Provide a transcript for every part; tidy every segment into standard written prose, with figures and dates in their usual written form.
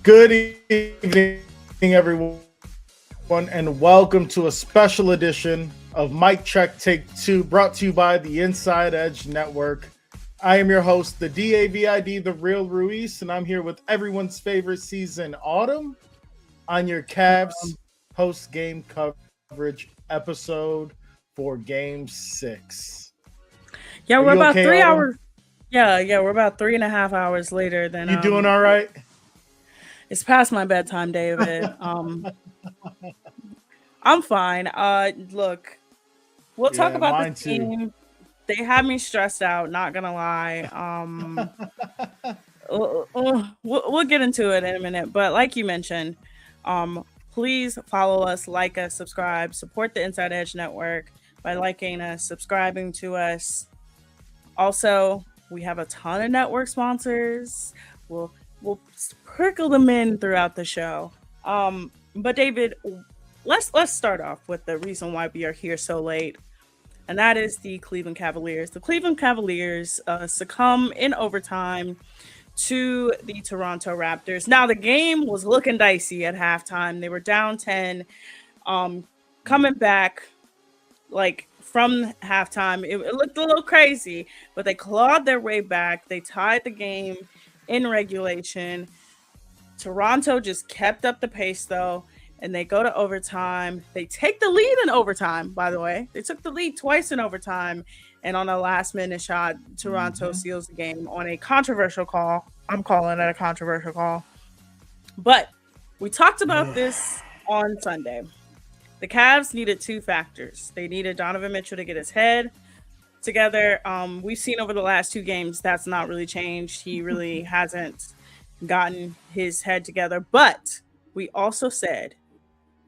Good evening, everyone, and welcome to a special edition of Mike Check Take Two, brought to you by the Inside Edge Network. I am your host, the DAVID, the Real Ruiz, and I'm here with everyone's favorite season, Autumn, on your Cavs post game coverage episode for Game 6. Yeah, Are we're you about okay, three Autumn? hours. Yeah, we're about 3.5 hours later than You doing all right? it's past my bedtime, David. I'm fine. Look, we'll talk Yeah, about this mine too. game. They had me stressed out, not gonna lie. We'll get into it in a minute, but like you mentioned, please follow us, like us, subscribe, support the Inside Edge Network by liking us, subscribing to us. Also, we have a ton of network sponsors. We'll sprinkle them in throughout the show. But David, let's start off with the reason why we are here so late, and that is the Cleveland Cavaliers. The Cleveland Cavaliers succumb in overtime to the Toronto Raptors. Now the game was looking dicey at halftime. They were down 10, coming back like from halftime. It looked a little crazy, but they clawed their way back. They tied the game in regulation. Toronto just kept up the pace though, and they go to overtime. They take the lead in overtime, by the way. They took the lead twice in overtime, and on a last minute shot, Toronto seals the game on a controversial call. I'm calling it a controversial call. But we talked about this on Sunday. The Cavs needed two factors. They needed Donovan Mitchell to get his head together. We've seen over the last two games that's not really changed. He really hasn't gotten his head together. But we also said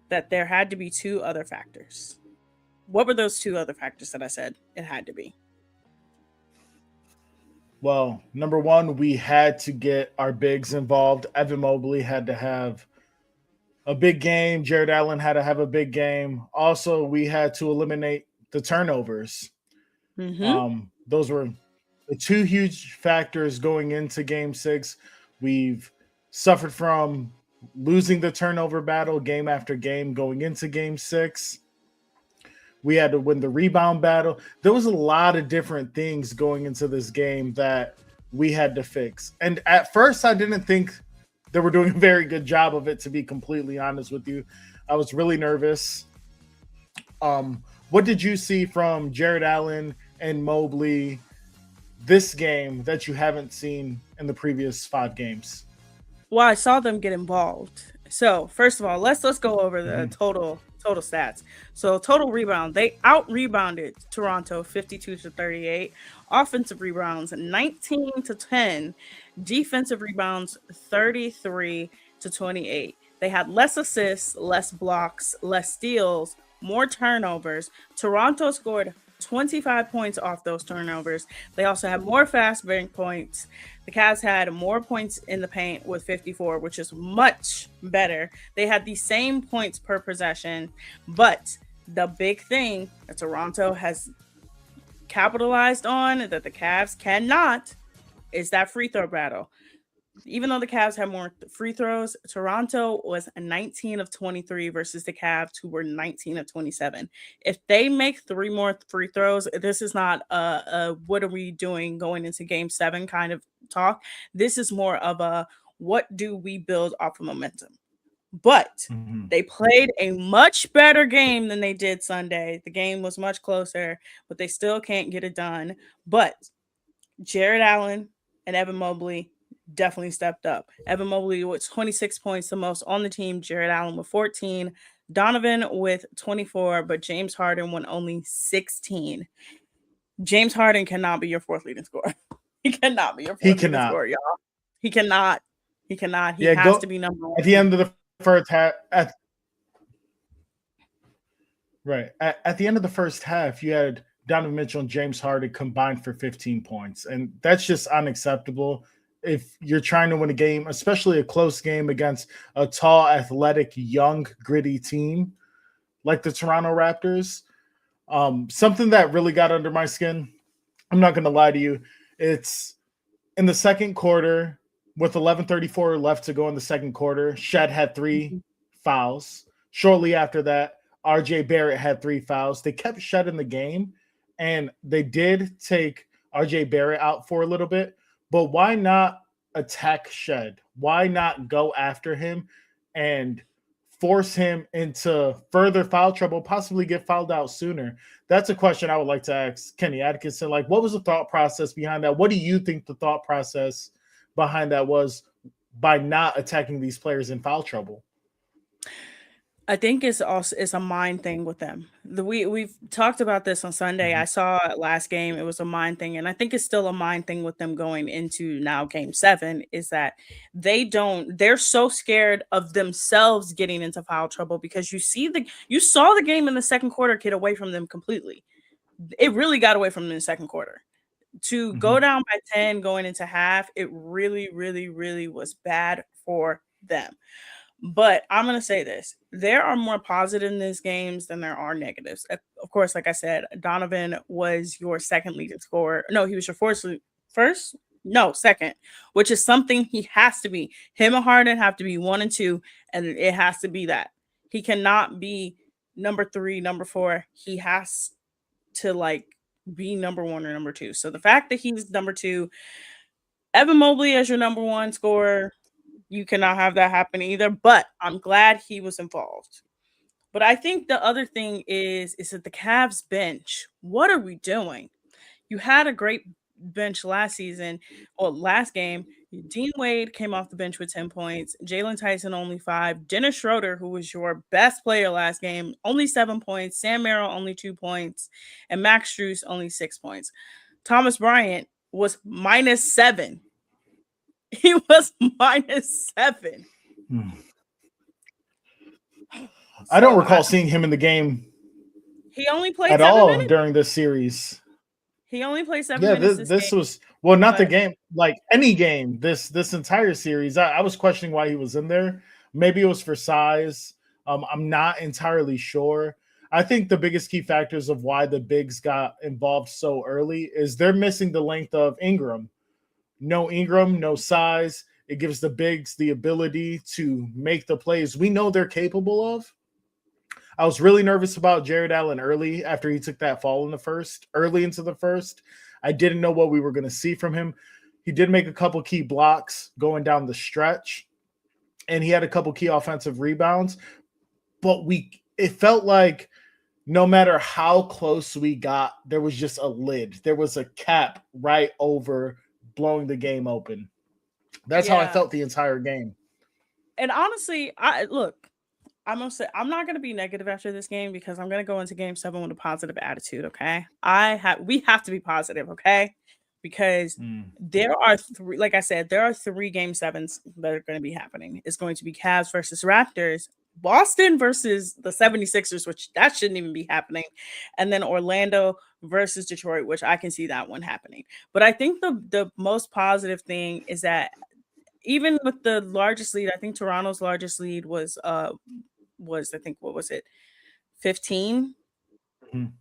that there had to be two other factors. What were those two other factors that I said it had to be? Well, number one, we had to get our bigs involved. Evan Mobley had to have a big game. Jared Allen had to have a big game. Also, we had to eliminate the turnovers. Mm-hmm. Those were the two huge factors going into Game 6. We've suffered from losing the turnover battle game after game going into Game 6. We had to win the rebound battle. There was a lot of different things going into this game that we had to fix. And at first, I didn't think they were doing a very good job of it, to be completely honest with you. I was really nervous. What did you see from Jared Allen and Mobley this game that you haven't seen in the previous 5 games? Well, I saw them get involved. So first of all, let's go over the total stats. So total rebound, they out rebounded Toronto 52-38. Offensive rebounds 19-10. Defensive rebounds 33-28. They had less assists, less blocks, less steals, more turnovers. Toronto scored 25 points off those turnovers. They also had more fast break points. The Cavs had more points in the paint with 54, which is much better. They had the same points per possession, but the big thing that Toronto has capitalized on that the Cavs cannot is that free throw battle. Even though the Cavs had more free throws, Toronto was 19 of 23 versus the Cavs, who were 19 of 27. If they make 3 more free throws, this is not a what are we doing going into Game 7 kind of talk. This is more of a what do we build off of momentum. But they played a much better game than they did Sunday. The game was much closer, but they still can't get it done. But Jared Allen and Evan Mobley definitely stepped up. Evan Mobley with 26 points, the most on the team. Jared Allen with 14. Donovan with 24, but James Harden with only 16. James Harden cannot be your fourth leading scorer. He cannot be your fourth leading scorer, y'all. He cannot. He cannot. He has to be number one. At the end of the first half, at the end of the first half, you had Donovan Mitchell and James Harden combined for 15 points, and that's just unacceptable. If you're trying to win a game, especially a close game against a tall, athletic, young, gritty team like the Toronto Raptors, something that really got under my skin, I'm not going to lie to you, it's in the second quarter, with 11:34 left to go in the second quarter, Shed had 3 Mhm. fouls. Shortly after that, RJ Barrett had 3 fouls. They kept Shed in the game, and they did take RJ Barrett out for a little bit. But why not attack Shed? Why not go after him and force him into further foul trouble, possibly get fouled out sooner? That's a question I would like to ask Kenny Atkinson. Like, what was the thought process behind that? What do you think the thought process behind that was by not attacking these players in foul trouble? I think it's a mind thing with them. We've talked about this on Sunday. Mhm. I saw it last game. It was a mind thing, and I think it's still a mind thing with them going into now game 7 is that they're so scared of themselves getting into foul trouble because you saw the game in the second quarter get away from them completely. It really got away from them in the second quarter. To go Mhm. down by 10 going into half, it really, really, really was bad for them. But I'm going to say this. There are more positive in these games than there are negatives. Of course, like I said, Donovan was your second leading scorer. No, he was your first? No, second, which is something he has to be. Him and Harden have to be 1 and 2, and it has to be that. He cannot be number 3, number 4. He has to be number 1 or number 2. So the fact that he's number 2, Evan Mobley as your number 1 scorer, you cannot have that happen either, but I'm glad he was involved. But I think the other thing is that the Cavs bench, what are we doing? You had a great bench last season or last game. Dean Wade came off the bench with 10 points. Jalen Tyson only 5. Dennis Schroeder, who was your best player last game, only 7 points. Sam Merrill only 2 points. And Max Strus only 6 points. Thomas Bryant was -7. He was -7. Hmm. I don't So recall seeing him in the game he only played at 7 all minutes. during this series. He only played 7 Yeah, minutes this, this game. this was well, not the But game, like any game. This entire series, I was questioning why he was in there. Maybe it was for size. I'm not entirely sure. I think the biggest key factors of why the bigs got involved so early is they're missing the length of Ingram. No Ingram, no size. It gives the bigs the ability to make the plays we know they're capable of. I was really nervous about Jared Allen early after he took that fall in the first, early into the first. I didn't know what we were going to see from him. He did make a couple key blocks going down the stretch, and he had a couple key offensive rebounds. But it felt like no matter how close we got, there was just a lid. There was a cap right over blowing the game open. That's how I yeah, felt the entire game. and honestly, I'm gonna say I'm not gonna be negative after this game because I'm gonna go into game 7 with a positive attitude. Okay, we have to be positive. Okay, because Mm. there are like I said, there are 3 game 7s that are going to be happening. It's going to be Cavs versus Raptors, Boston versus the 76ers, which that shouldn't even be happening, and then Orlando versus Detroit, which I can see that one happening. But I think the most positive thing is that even with the largest lead, I think Toronto's largest lead was I think what was it, 15? Mhm.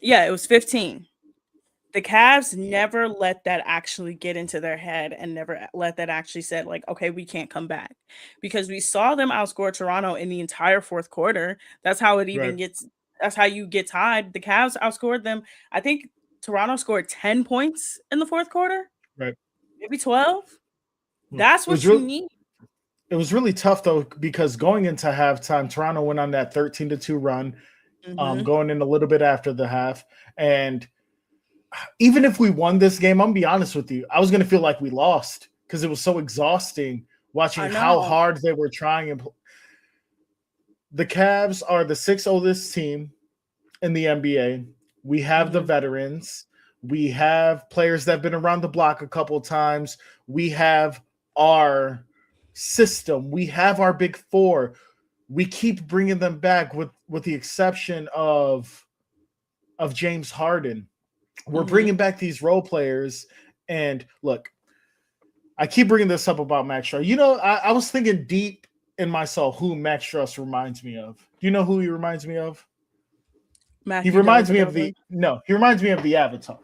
Yeah, it was 15. The Cavs never let that actually get into their head and never let that actually said like, okay, we can't come back because we saw them outscore Toronto in the entire fourth quarter. That's how it even Right, gets. That's how you get tied. The Cavs outscored them. I think Toronto scored 10 points in the fourth quarter, right. maybe 12. Well, That's what you need. it was really tough though because going into halftime, Toronto went on that 13-2 run, Hmm. going in a little bit after the half. And even if we won this game, I'm gonna be honest with you, I was gonna feel like we lost because it was so exhausting watching I how know. hard they were trying. And the Cavs are the 6th oldest team in the NBA. We have the Hmm. veterans. We have players that have been around the block a couple of times. We have our system. We have our big 4. We keep bringing them back with the exception of James Harden. We're Hmm. bringing back these role players. And look, I keep bringing this up about Max Strus. You know, I was thinking deep in my soul who Max Strus reminds me of. Do you know who he reminds me of? He Matthew reminds me of Dellavedova. he reminds me of the Avatar.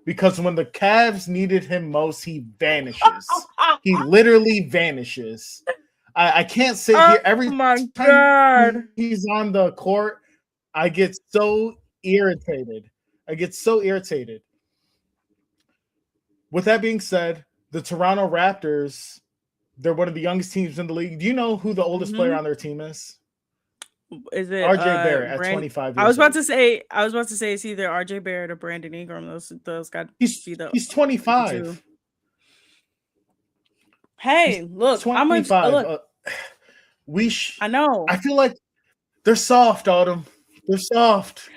Because when the Cavs needed him most, he vanishes. he literally vanishes. I can't sit Oh here every my time God. he's on the court. I get so irritated. With that being said, the Toronto Raptors, they're one of the youngest teams in the league. Do you know who the oldest player on their team is? Is it RJ Barrett at 25 I years was about old. to say it's either RJ Barrett or Brandon Ingram. Those got to be the He's 25. Hey, He's look, 25. look. I know. I feel like they're soft, Autumn. They're soft.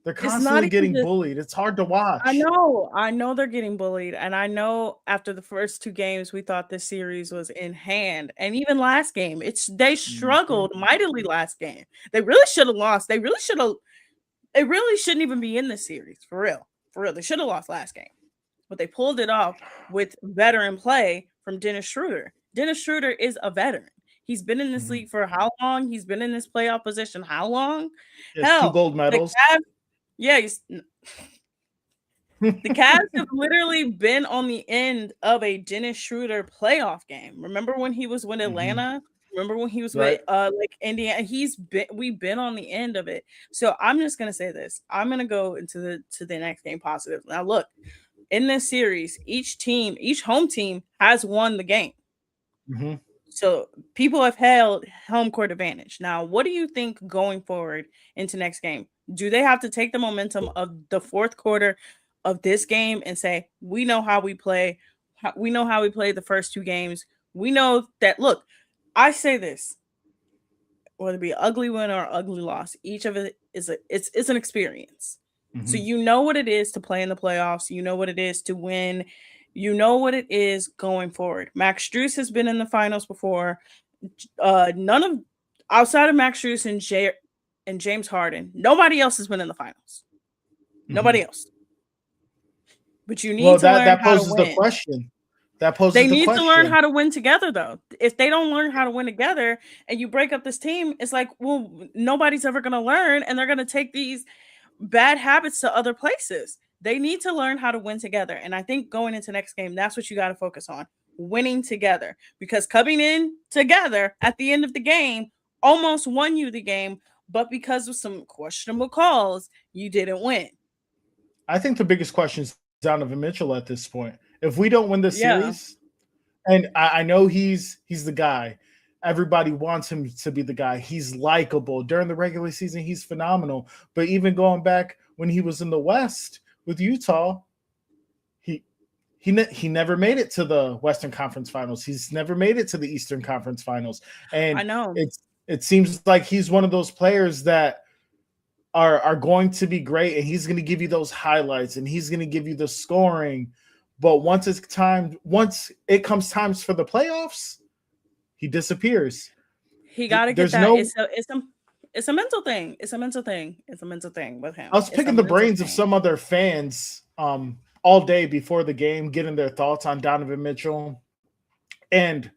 They're constantly getting bullied. It's hard to watch. I know they're getting bullied. And I know after the first 2 games, we thought this series was in hand. And even last game, they struggled mightily last game. They really should have lost. They really shouldn't even be in this series. For real. They should have lost last game. But they pulled it off with veteran play from Dennis Schroeder. Dennis Schroeder is a veteran. He's been in this league for how long? He's been in this playoff position how long? Hell, 2 gold medals. The Cavs have literally been on the end of a Dennis Schroeder playoff game. Remember when he was with Atlanta? Remember when he was with Indiana? We've been on the end of it. So I'm just gonna say this. I'm gonna go into the next game positive. Now look, in this series, each home team has won the game. So people have held home court advantage. Now, what do you think going forward into next game? Do they have to take the momentum of the fourth quarter of this game and say, we know how we play. We know how we played the first 2 games. We know that, look, I say this, whether it be an ugly win or ugly loss, each of it is it's an experience. So you know what it is to play in the playoffs. You know what it is to win. You know what it is going forward. Max Strus has been in the finals before. Outside of Max Strus and James Harden, nobody else has been in the finals. Nobody else. But you need to learn that how poses to win. the question. They need to learn how to win together, though. If they don't learn how to win together and you break up this team, it's like, well, nobody's ever going to learn, and they're going to take these bad habits to other places. They need to learn how to win together. And I think going into next game, that's what you got to focus on, winning together. Because coming in together at the end of the game almost won you the game, but because of some questionable calls, you didn't win. I think the biggest question is Donovan Mitchell at this point. If we don't win this series, and I know he's the guy, everybody wants him to be the guy. He's likable. During the regular season, he's phenomenal. But even going back when he was in the West with Utah, he never made it to the Western Conference Finals. He's never made it to the Eastern Conference Finals. And I know it seems like he's one of those players that are going to be great, and he's going to give you those highlights, and he's going to give you the scoring. But once it comes times for the playoffs, he disappears. He got to get that. It's a mental thing. It's a mental thing with him. I was picking the brains of some other fans all day before the game, getting their thoughts on Donovan Mitchell. And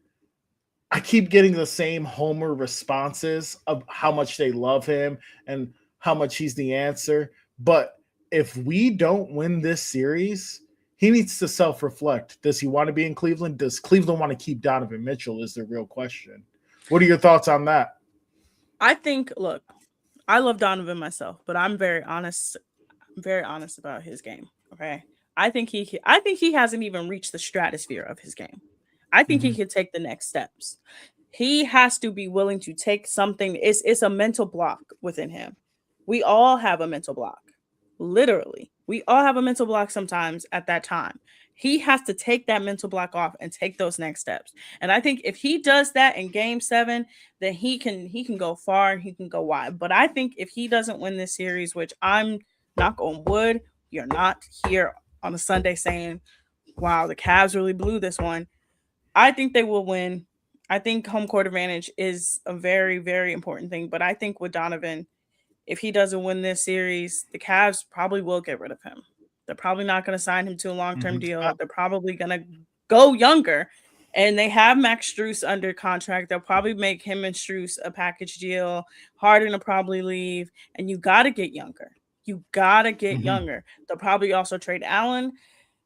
I keep getting the same homer responses of how much they love him and how much he's the answer. But if we don't win this series, he needs to self-reflect. Does he want to be in Cleveland? Does Cleveland want to keep Donovan Mitchell is the real question. What are your thoughts on that? I think, look, I love Donovan myself, but I'm very honest about his game. Okay. I think he hasn't even reached the stratosphere of his game. I think he could take the next steps. He has to be willing to take something. It's a mental block within him. We all have a mental block. Literally. We all have a mental block sometimes at that time. He has to take that mental block off and take those next steps. And I think if he does that in game 7, then he can go far and he can go wide. But I think if he doesn't win this series, which I'm knock on wood, you're not here on a Sunday saying, wow, the Cavs really blew this one. I think they will win. I think home court advantage is a very, very important thing. But I think with Donovan, if he doesn't win this series, the Cavs probably will get rid of him. They're probably not going to sign him to a long-term deal. They're probably going to go younger. And they have Max Strus under contract. They'll probably make him and Strus a package deal. Harden will probably leave. And you got to get younger. Younger. They'll probably also trade Allen.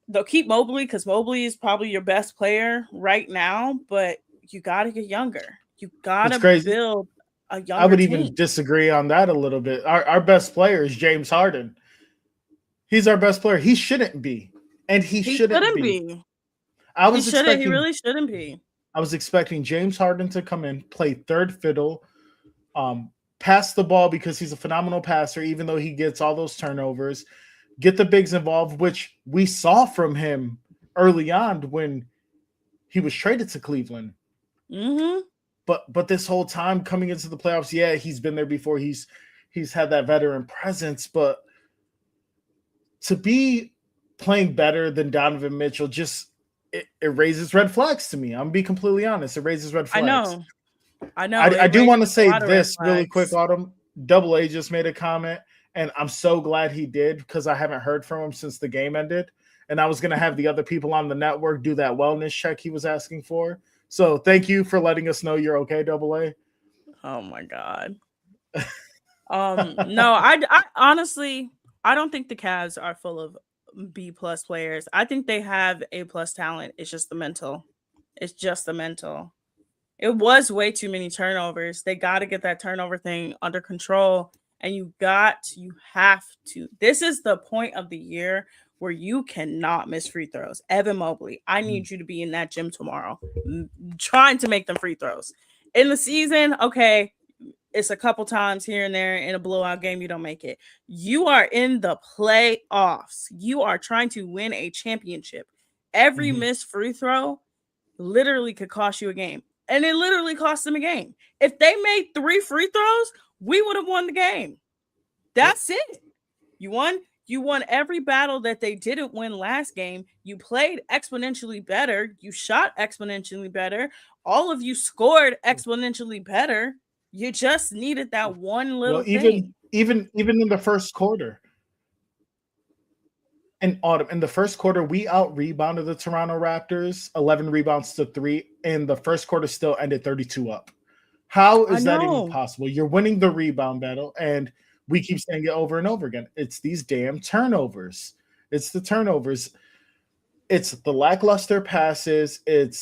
they'll keep Mobley because Mobley is probably your best player right now, but you got to get younger. You got It's to crazy. build a I younger would even team. disagree on that a little bit. Our best player is James Harden. He's our best player. He shouldn't be, and he He shouldn't shouldn't be. be. I He was shouldn't. He expecting really shouldn't be. I was expecting James Harden to come in, play third fiddle, pass the ball because he's a phenomenal passer, even though he gets all those turnovers. Get the bigs involved, which we saw from him early on when he was traded to Cleveland. Mm-hmm. But this whole time coming into the playoffs, yeah, he's been there before. He's had that veteran presence, but to be playing better than Donovan Mitchell just it raises red flags to me. I'm gonna be completely honest. It raises red I flags. know. I know. I It do raises want to a say lot of red this really quick, flags. Autumn. Double A just made a comment, and I'm so glad he did because I haven't heard from him since the game ended. And I was going to have the other people on the network do that wellness check he was asking for. So thank you for letting us know you're okay, Double A. Oh my god. No, I honestly, I don't think the Cavs are full of B plus players. I think they have A plus talent. It's just the mental. It's just the mental. It was way too many turnovers. They got to get that turnover thing under control. And you have to. This is the point of the year where you cannot miss free throws. Evan Mobley, I need you to be in that gym tomorrow, trying to make them free throws. In the season, okay, it's a couple times here and there in a blowout game, you don't make it. You are in the playoffs. You are trying to win a championship. Every missed free throw literally could cost you a game. And it literally cost them a game. If they made 3 free throws, we would have won the game. That's it. You won. You won every battle that they didn't win last game. You played exponentially better. You shot exponentially better. All of you scored exponentially better. You just needed that one Well, little even thing. even even in the first quarter, in Autumn, in the first quarter, we out rebounded the Toronto Raptors, 11 rebounds to 3, and the first quarter still ended 32 up. How I is that even know. possible? You're winning the rebound battle, and we keep saying it over and over again. It's these damn turnovers. It's the turnovers. It's the lackluster passes. It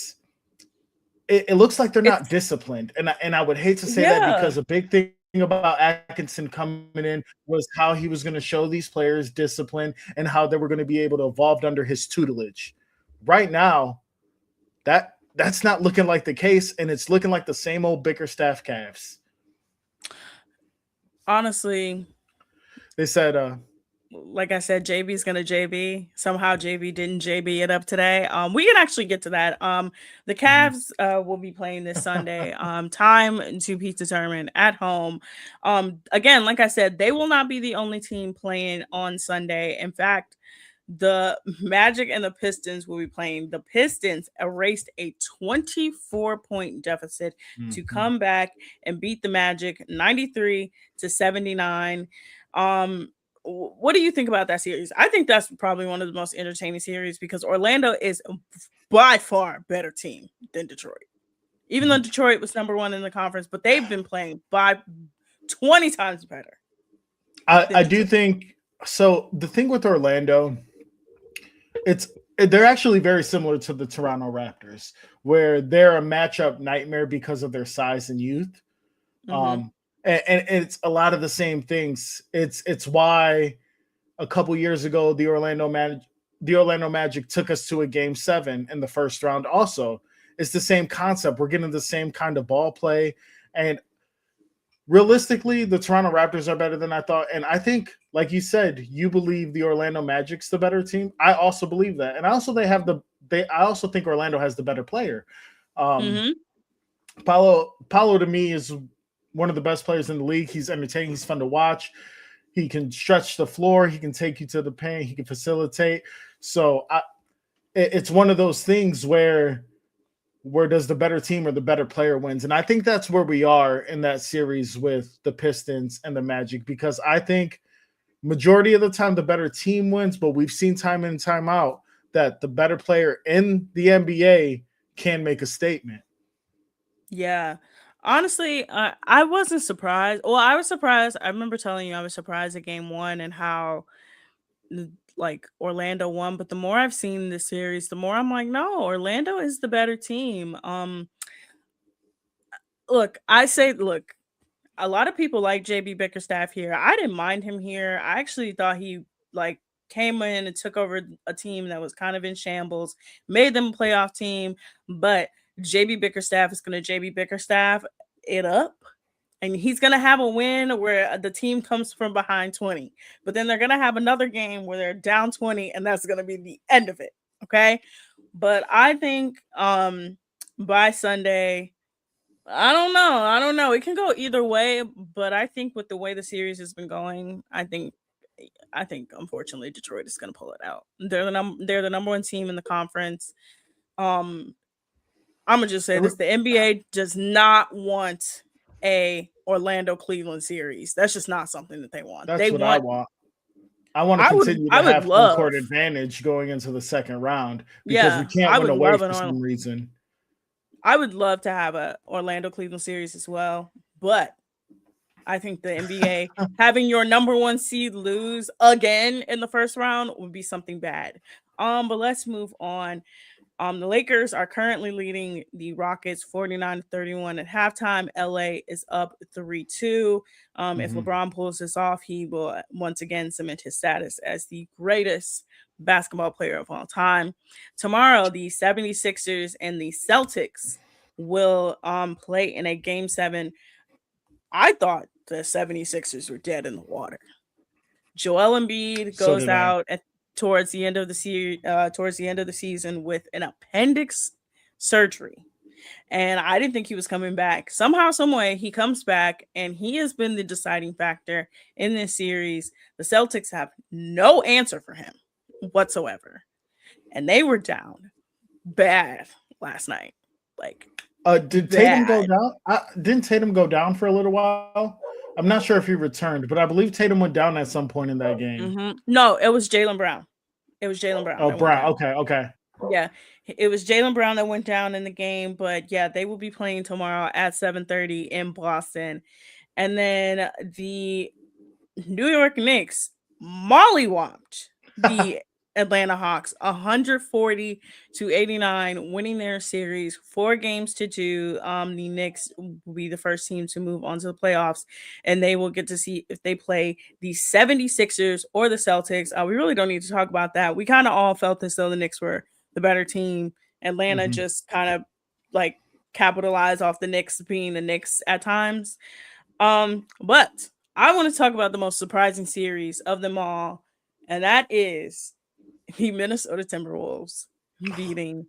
looks like they're not It's disciplined, and I would hate to say that yeah. because a big thing about Atkinson coming in was how he was going to show these players discipline and how they were going to be able to evolve under his tutelage. Right now, that's not looking like the case, and it's looking like the same old Bickerstaff Cavs. Honestly, They said, like I said, JB's gonna JB. Somehow JB didn't JB it up today. We can actually get to that. The Cavs will be playing this Sunday. Time to be determined at home. Again, like I said, they will not be the only team playing on Sunday. In fact, the Magic and the Pistons will be playing. The Pistons erased a 24-point deficit to come back and beat the Magic 93-79. What do you think about that series? I think that's probably one of the most entertaining series because Orlando is by far a better team than Detroit. Even though Detroit was number 1 in the conference, but they've been playing by 20 times better. I do think so. The thing with Orlando, they're actually very similar to the Toronto Raptors, where they're a matchup nightmare because of their size and youth. Mm-hmm. And it's a lot of the same things. It's why a couple years ago the Orlando Magic took us to a game 7 in the first round. Also, it's the same concept. We're getting the same kind of ball play, and realistically, the Toronto Raptors are better than I thought. And I think, like you said, you believe the Orlando Magic's the better team. I also believe that, and also I also think Orlando has the better player. Mm-hmm. Paolo to me is one of the best players in the league. He's entertaining. He's fun to watch. He can stretch the floor. He can take you to the paint. He can facilitate. So it's one of those things where does the better team or the better player wins? And I think that's where we are in that series with the Pistons and the Magic, because I think majority of the time the better team wins, but we've seen time in and time out that the better player in the NBA can make a statement. Yeah. Honestly, I wasn't surprised. Well, I was surprised. I remember telling you I was surprised at game 1 and how like Orlando won, but the more I've seen this series, the more I'm like, no, Orlando is the better team. Look, a lot of people like JB Bickerstaff here. I didn't mind him here. I actually thought he like came in and took over a team that was kind of in shambles, made them a playoff team, but JB Bickerstaff is going to JB Bickerstaff it up. And he's going to have a win where the team comes from behind 20. But then they're going to have another game where they're down 20 and that's going to be the end of it, okay? But I think by Sunday, I don't know. It can go either way, but I think with the way the series has been going, I think unfortunately Detroit is going to pull it out. They're the number one team in the conference. I'm gonna just say this: the NBA does not want a Orlando Cleveland series. That's just not something that they want. That's what I want. I want to continue to have home court advantage going into the second round because we can't win away for some reason. I would love to have a Orlando Cleveland series as well, but I think the NBA having your number one seed lose again in the first round would be something bad. But let's move on. The Lakers are currently leading the Rockets 49-31 at halftime. LA is up 3-2. If LeBron pulls this off, he will once again cement his status as the greatest basketball player of all time. Tomorrow, the 76ers and the Celtics will play in a game 7. I thought the 76ers were dead in the water. Joel Embiid goes out towards the end of the season with an appendix surgery. And I didn't think he was coming back. Somehow, some way, he comes back, and he has been the deciding factor in this series. The Celtics have no answer for him whatsoever. And they were down bad last night. Like, did Tatum go down? Didn't Tatum go down for a little while? I'm not sure if he returned, but I believe Tatum went down at some point in that game. No, it was Jaylen Brown. Oh, Brown. Okay. Yeah, it was Jaylen Brown that went down in the game, but yeah, they will be playing tomorrow at 7:30 in Boston. And then the New York Knicks mollywopped the Atlanta Hawks 140-89, winning their series 4-2. The Knicks will be the first team to move on to the playoffs, and they will get to see if they play the 76ers or the Celtics. We really don't need to talk about that. We kind of all felt as though the Knicks were the better team. Atlanta just kind of like capitalized off the Knicks being the Knicks at times. But I want to talk about the most surprising series of them all, and that is the Minnesota Timberwolves beating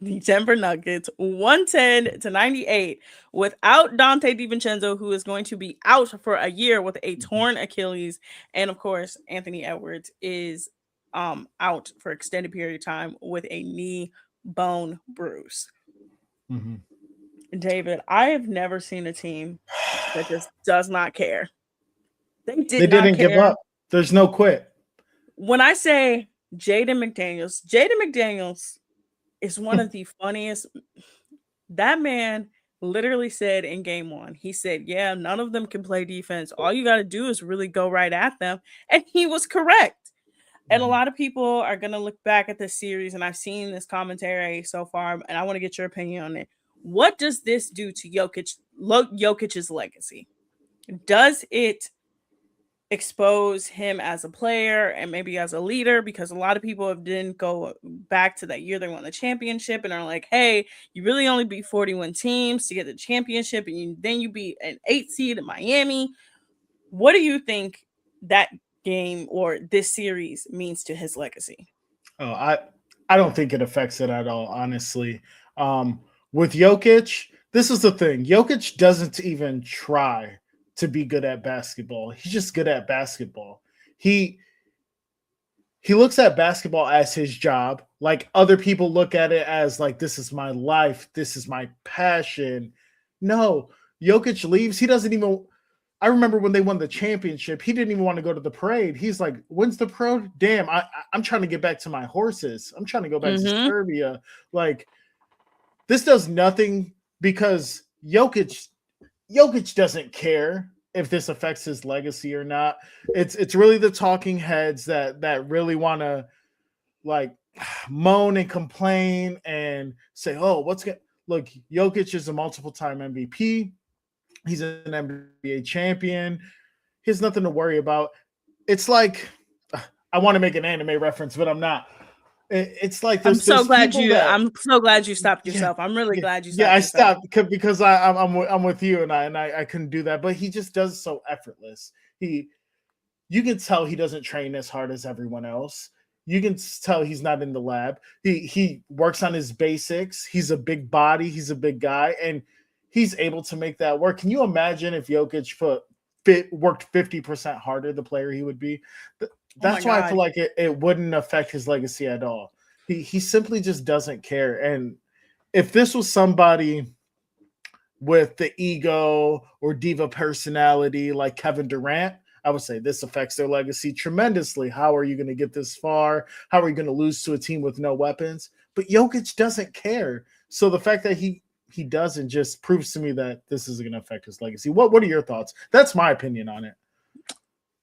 the Denver Nuggets 110-98 without Dante DiVincenzo, who is going to be out for a year with a torn Achilles. And of course, Anthony Edwards is out for extended period of time with a knee bone bruise. David, I have never seen a team that just does not care. They didn't give up. There's no quit. When I say Jaden McDaniels is one of the funniest. That man literally said in game 1, he said, yeah, none of them can play defense. All you got to do is really go right at them. And he was correct. And a lot of people are going to look back at this series, and I've seen this commentary so far, and I want to get your opinion on it. What does this do to Jokic's legacy? Does it expose him as a player and maybe as a leader? Because a lot of people have didn't go back to that year they won the championship and are like, hey, you really only beat 41 teams to get the championship, and then you beat an 8 seed in Miami. What do you think that game or this series means to his legacy? Oh, I don't think it affects it at all, honestly. With Jokic, this is the thing. Jokic doesn't even try to be good at basketball. He's just good at basketball. He looks at basketball as his job. Like other people look at it as like, this is my life. This is my passion. No, Jokic leaves. He doesn't even, I remember when they won the championship, he didn't even want to go to the parade. He's like, when's the parade? Damn, I'm trying to get back to my horses. I'm trying to go back to Serbia. Like, this does nothing because Jokic doesn't care. if this affects his legacy or not. It's really the talking heads that really want to like moan and complain and say, "Oh, what's going?" Look, Jokic is a multiple-time MVP. He's an NBA champion. He has nothing to worry about. It's like I want to make an anime reference, but I'm not. It's like I'm so glad you stopped yourself. I'm really glad you stopped. Yeah, I stopped because I'm with you, and I couldn't do that. But he just does so effortless. You can tell he doesn't train as hard as everyone else. You can tell he's not in the lab. He works on his basics. He's a big body. He's a big guy, and he's able to make that work. Can you imagine if Jokic worked 50% harder, the player he would be? That's why I feel like it wouldn't affect his legacy at all. He simply just doesn't care. And if this was somebody with the ego or diva personality like Kevin Durant, I would say this affects their legacy tremendously. How are you going to get this far? How are you going to lose to a team with no weapons? But Jokic doesn't care. So the fact that he doesn't just proves to me that this isn't going to affect his legacy. What are your thoughts? That's my opinion on it.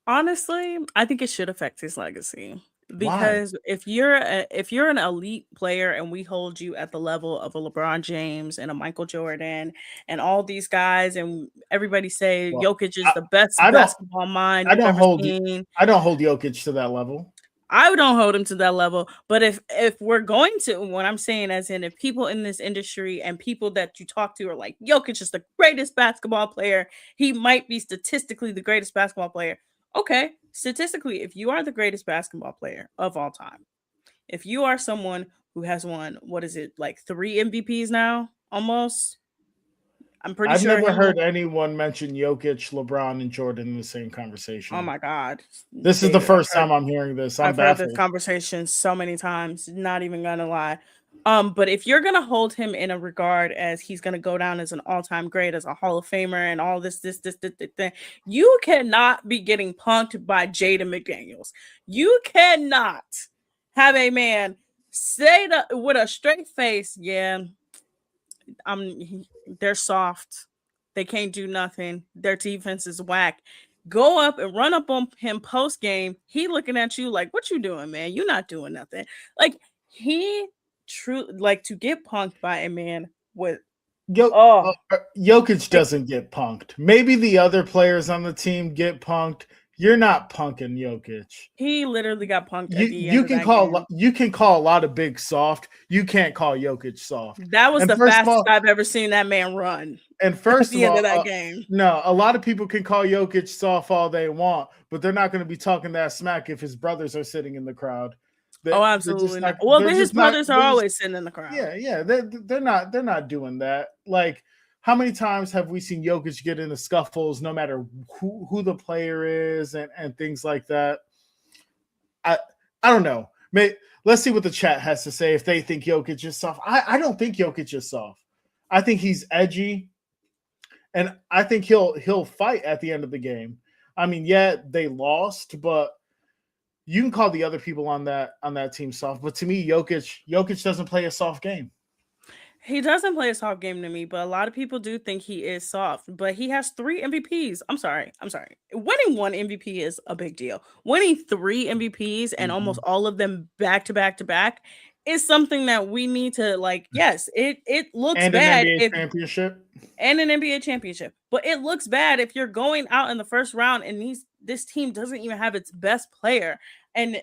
Honestly, I think it should affect his legacy because if you're an elite player and we hold you at the level of a LeBron James and a Michael Jordan and all these guys and everybody say Jokic is the best basketball mind I don't hold Jokic to that level. I don't hold him to that level. But if we're going to, what I'm saying as in if people in this industry and people that you talk to are like, Jokic is the greatest basketball player, he might be statistically the greatest basketball player. Okay, statistically, if you are the greatest basketball player of all time, if you are someone who has won, what is it, like 3 MVPs now, almost? I'm pretty sure. I've never heard anyone mention Jokic, LeBron, and Jordan in the same conversation. Oh my God. This is the first time I'm hearing this. I've heard this conversation so many times, not even gonna lie. But if you're gonna hold him in a regard as he's gonna go down as an all-time great, as a Hall of Famer, and all this, you cannot be getting punked by Jaden McDaniels. You cannot have a man say that with a straight face, yeah, they're soft. They can't do nothing. Their defense is whack. Go up and run up on him post game. He looking at you like, "What you doing, man? You're not doing nothing." Like to get punked by a man with Jokic doesn't get punked. Maybe the other players on the team get punked. You're not punking Jokic. He literally got punked. You can call a lot of big soft. You can't call Jokic soft. That was the fastest I've ever seen that man run. And first of all, that game. No, a lot of people can call Jokic soft all they want, but they're not going to be talking that smack if his brothers are sitting in the crowd. Absolutely not. Well, his brothers are always sitting in the crowd. Yeah. They're not doing that. Like, how many times have we seen Jokic get into scuffles, no matter who the player is, and things like that? I don't know. Let's see what the chat has to say if they think Jokic is soft. I don't think Jokic is soft. I think he's edgy, and I think he'll fight at the end of the game. I mean, yeah, they lost, but you can call the other people on that team soft. But to me, Jokic doesn't play a soft game. He doesn't play a soft game to me, but a lot of people do think he is soft. But he has 3 MVPs. I'm sorry. Winning 1 MVP is a big deal. Winning 3 MVPs and almost all of them back to back to back is something that we need to Yes, it looks bad. And an NBA championship. But it looks bad if you're going out in the first round and this team doesn't even have its best player. And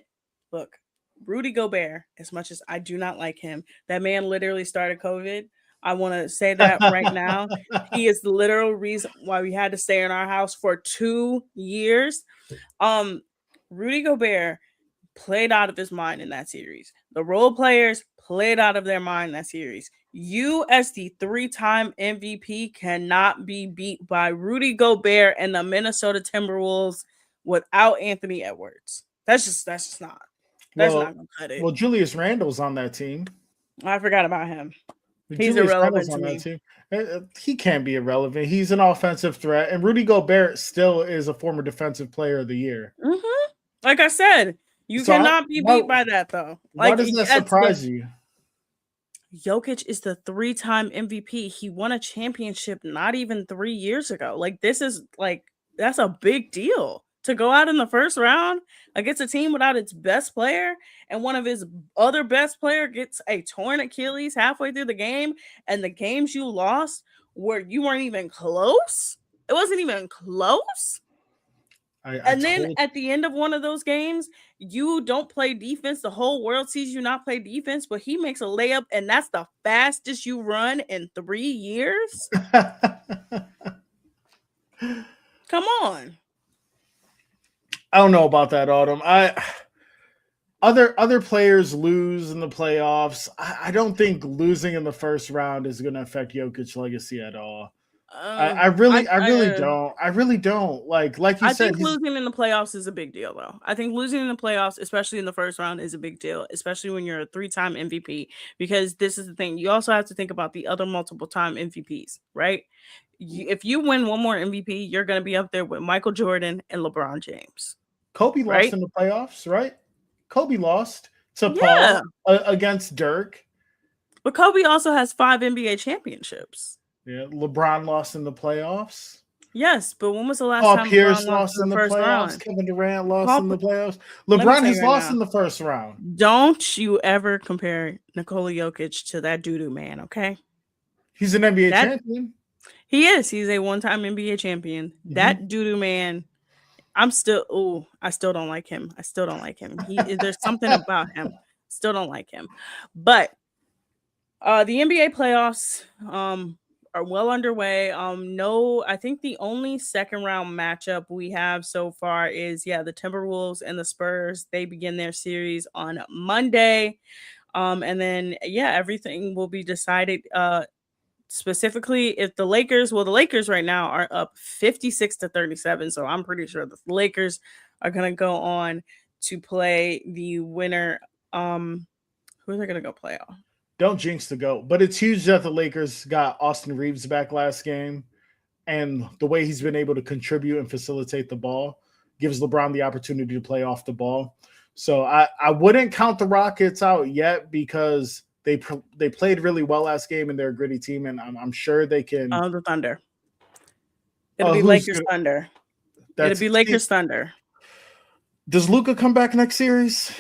look, Rudy Gobert, as much as I do not like him, that man literally started COVID. I want to say that right now. He is the literal reason why we had to stay in our house for 2 years. Rudy Gobert played out of his mind in that series. The role players played out of their mind in that series. You, as the 3-time MVP, cannot be beat by Rudy Gobert and the Minnesota Timberwolves without Anthony Edwards. That's just not. That's not gonna cut it. Well, Julius Randle's on that team. I forgot about him. He's Julius irrelevant to me. He can't be irrelevant. He's an offensive threat, and Rudy Gobert still is a former Defensive Player of the Year. Mm-hmm. Like I said, you cannot be beat by that, though. Why does that surprise you? Jokic is the 3-time MVP. He won a championship not even 3 years ago. This is that's a big deal to go out in the first round against a team without its best player, and one of his other best player gets a torn Achilles halfway through the game, and the games you lost where you weren't even close. It wasn't even close. And then at the end of one of those games, you don't play defense. The whole world sees you not play defense, but he makes a layup, and that's the fastest you run in 3 years. Come on. I don't know about that, Autumn. Other players lose in the playoffs. I don't think losing in the first round is going to affect Jokic's legacy at all. I really don't. I really don't. Like you said, I think losing in the playoffs is a big deal, though. I think losing in the playoffs, especially in the first round, is a big deal, especially when you're a 3-time MVP. Because this is the thing. You also have to think about the other multiple-time MVPs, right? If you win one more MVP, you're going to be up there with Michael Jordan and LeBron James. Kobe lost in the playoffs, right? Kobe lost to Paul against Dirk. But Kobe also has 5 NBA championships. Yeah, LeBron lost in the playoffs. Yes, but when was the last Paul time Pierce LeBron lost in the first playoffs? round? Kevin Durant lost in the playoffs. LeBron has lost in the first round. Don't you ever compare Nikola Jokic to that doo-doo man, okay? He's an NBA champion. He is. He's a 1-time NBA champion. Mm-hmm. That doo-doo man, I still don't like him. I still don't like him. There's something about him. Still don't like him. But the NBA playoffs are well underway. I think the only second round matchup we have so far is the Timberwolves and the Spurs. They begin their series on Monday. And then everything will be decided specifically if the Lakers right now are up 56-37. So I'm pretty sure the Lakers are going to go on to play the winner. Who are they going to go play on? Don't jinx the GOAT, but it's huge that the Lakers got Austin Reeves back last game, and the way he's been able to contribute and facilitate the ball gives LeBron the opportunity to play off the ball. So I wouldn't count the Rockets out yet because they played really well last game and they're a gritty team, and I'm sure they can. The Thunder. It'll be Lakers Thunder. It'll be Lakers Thunder. Does Luka come back next series?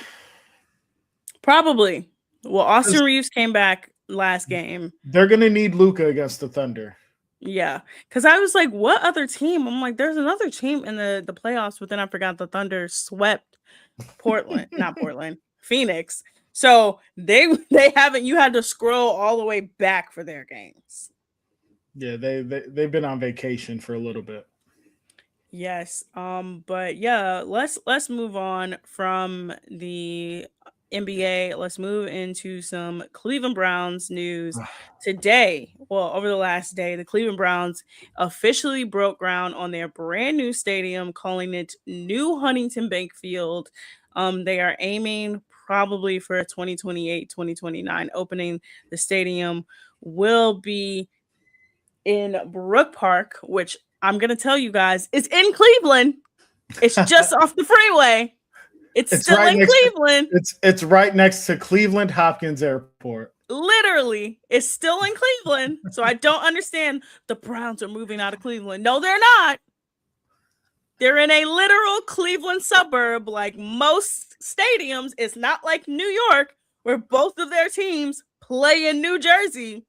Probably. Well, Austin Reeves came back last game. They're going to need Luka against the Thunder. Yeah, because I was like, what other team? I'm like, there's another team in the playoffs, but then I forgot the Thunder swept Phoenix. So they haven't. You had to scroll all the way back for their games. Yeah, they've been on vacation for a little bit. Yes. But yeah, let's move on from the NBA. Let's move into some Cleveland Browns news today. Well, over the last day, the Cleveland Browns officially broke ground on their brand new stadium, calling it New Huntington Bank Field. They are aiming probably for a 2028-2029 opening. The stadium will be in Brook Park, which I'm going to tell you guys is in Cleveland. It's just off the freeway. It's still right in Cleveland. It's right next to Cleveland Hopkins Airport. Literally, it's still in Cleveland. So I don't understand the Browns are moving out of Cleveland. No, they're not. They're in a literal Cleveland suburb like most stadiums. It's not like New York where both of their teams play in New Jersey.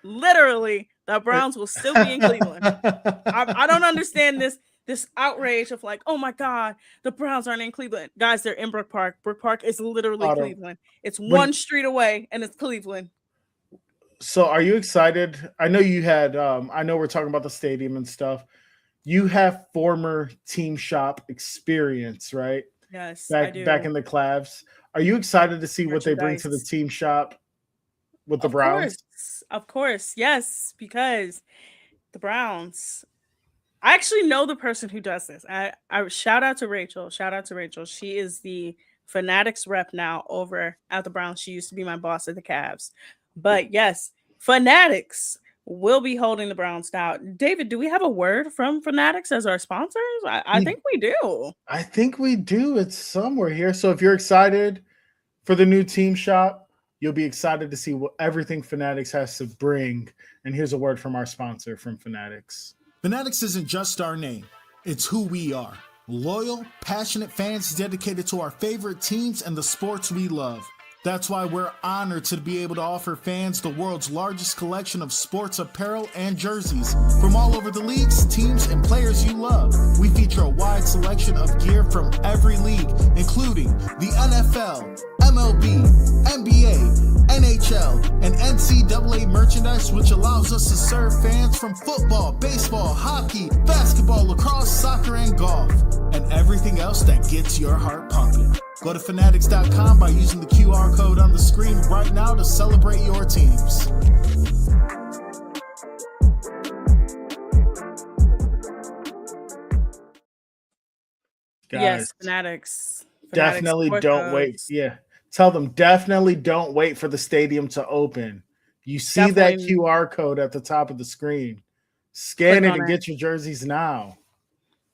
Literally, the Browns will still be in Cleveland. I don't understand this outrage of like, oh my God, the Browns aren't in Cleveland. Guys, they're in Brook Park. Brook Park is literally Cleveland. It's one street away and it's Cleveland. So are you excited? I know you had, I know we're talking about the stadium and stuff. You have former team shop experience, right? Yes, I do. Back in the Clavs. Are you excited to see what they bring to the team shop with the Browns? Of course. Yes, because the Browns, I actually know the person who does this. I shout out to Rachel. She is the Fanatics rep now over at the Browns. She used to be my boss at the Cavs. But yes, Fanatics will be holding the Browns down. David, do we have a word from Fanatics as our sponsors? I think we do. I think we do. It's somewhere here. So if you're excited for the new team shop, you'll be excited to see what everything Fanatics has to bring. And here's a word from our sponsor from Fanatics. Fanatics isn't just our name, it's who we are. Loyal, passionate fans dedicated to our favorite teams and the sports we love. That's why we're honored to be able to offer fans the world's largest collection of sports apparel and jerseys from all over the leagues, teams, and players you love. We feature a wide selection of gear from every league, including the NFL, MLB, NBA, NHL, and NCAA merchandise, which allows us to serve fans from football, baseball, hockey, basketball, lacrosse, soccer, and golf, and everything else that gets your heart pumping. Go to fanatics.com by using the QR code on the screen right now to celebrate your teams. Yes, Fanatics. Definitely don't wait. Yeah. Tell them definitely don't wait for the stadium to open. You see that QR code at the top of the screen. Scan it and get your jerseys now.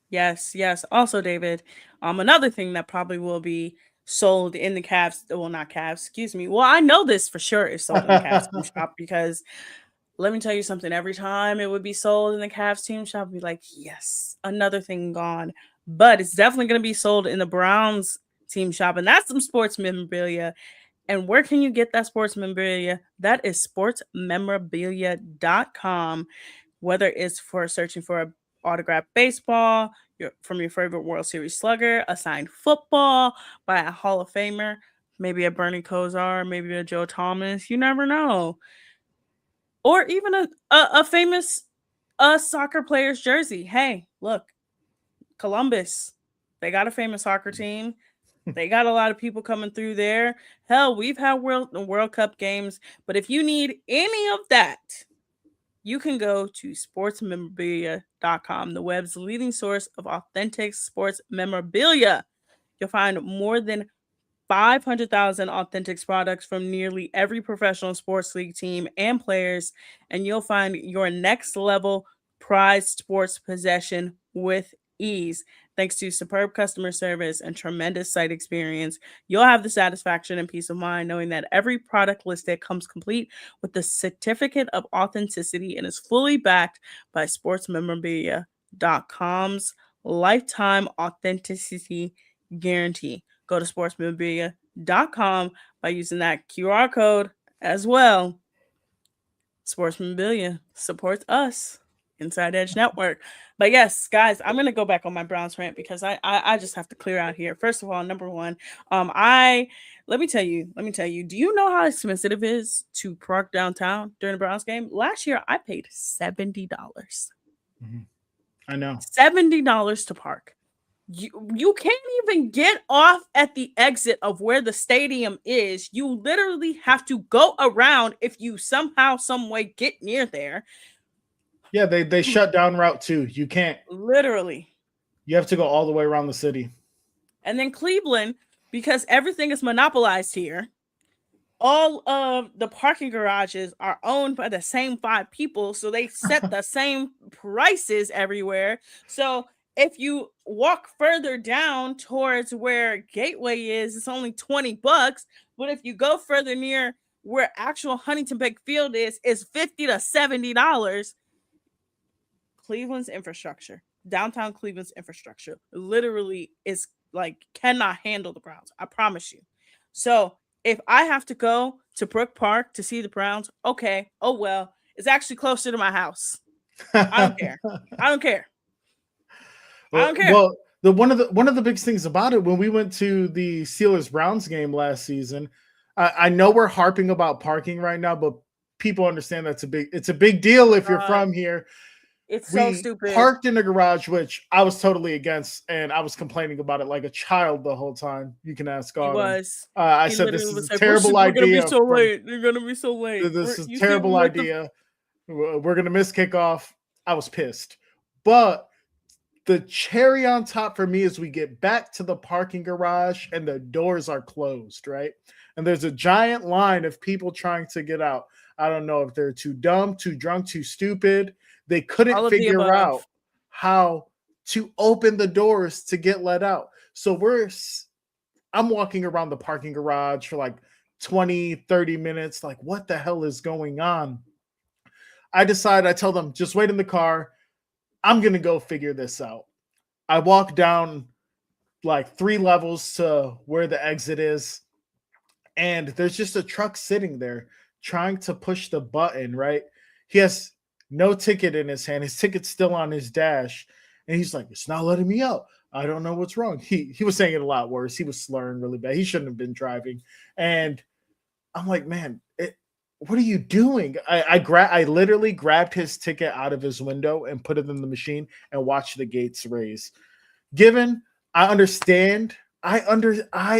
Yes, yes. Also, David, another thing that probably will be sold in the Cavs, well, not Cavs, excuse me. Well, I know this for sure is sold in the Cavs team shop because let me tell you something. Every time it would be sold in the Cavs team shop, I'd be like, yes, another thing gone. But it's definitely going to be sold in the Browns team shop, and that's some sports memorabilia. And where can you get that sports memorabilia? That is sportsmemorabilia.com. Whether it's for searching for a autographed baseball from your favorite World Series slugger, a signed football by a Hall of Famer, maybe a Bernie Kosar, maybe a Joe Thomas, you never know. Or even a famous soccer player's jersey. Hey, look, Columbus, they got a famous soccer team. They got a lot of people coming through there. Hell, we've had World Cup games, but if you need any of that, you can go to sportsmemorabilia.com, the web's leading source of authentic sports memorabilia. You'll find more than 500,000 authentic products from nearly every professional sports league team and players, and you'll find your next level prized sports possession with ease. Thanks to superb customer service and tremendous site experience, you'll have the satisfaction and peace of mind knowing that every product listed comes complete with the certificate of authenticity and is fully backed by sportsmemorabilia.com's lifetime authenticity guarantee. Go to sportsmemorabilia.com by using that QR code as well. Sports Memorabilia supports us, Inside Edge Network. But yes, guys, I'm gonna go back on my Browns rant because I just have to clear out here. First of all, number one, let me tell you, do you know how expensive it is to park downtown during a Browns game? Last year I paid $70. Mm-hmm. I know. $70 to park. You can't even get off at the exit of where the stadium is. You literally have to go around if you somehow, some way get near there. Yeah, they shut down Route 2. You can't. Literally. You have to go all the way around the city. And then Cleveland, because everything is monopolized here, all of the parking garages are owned by the same 5 people, so they set the same prices everywhere. So if you walk further down towards where Gateway is, it's only $20. But if you go further near where actual Huntington Bank Field is, it's $50 to $70. Cleveland's infrastructure, downtown Cleveland's infrastructure, literally is like cannot handle the Browns. I promise you. So if I have to go to Brook Park to see the Browns, okay, oh well, it's actually closer to my house. I don't care. I don't care. I don't care. Well, one of the big things about it when we went to the Steelers Browns game last season, I know we're harping about parking right now, but people understand it's a big deal if you're from here. It's so stupid. Parked in a garage, which I was totally against, and I was complaining about it like a child the whole time. You can ask God. I said this is a terrible idea. We're gonna be so late. You're gonna be so late. This is a terrible idea. We're gonna miss kickoff. I was pissed, but the cherry on top for me is we get back to the parking garage and the doors are closed, right? And there's a giant line of people trying to get out. I don't know if they're too dumb, too drunk, too stupid. They couldn't figure out how to open the doors to get let out. So I'm walking around the parking garage for like 20, 30 minutes. Like, what the hell is going on? I tell them, just wait in the car. I'm going to go figure this out. I walk down like 3 levels to where the exit is, and there's just a truck sitting there trying to push the button, right? He has no ticket in his hand. His ticket's still on his dash, and he's like, "It's not letting me out. I don't know what's wrong." He was saying it a lot worse. He was slurring really bad. He shouldn't have been driving. And I'm like, "Man, what are you doing?" I literally grabbed his ticket out of his window and put it in the machine and watched the gates raise. Given I understand, I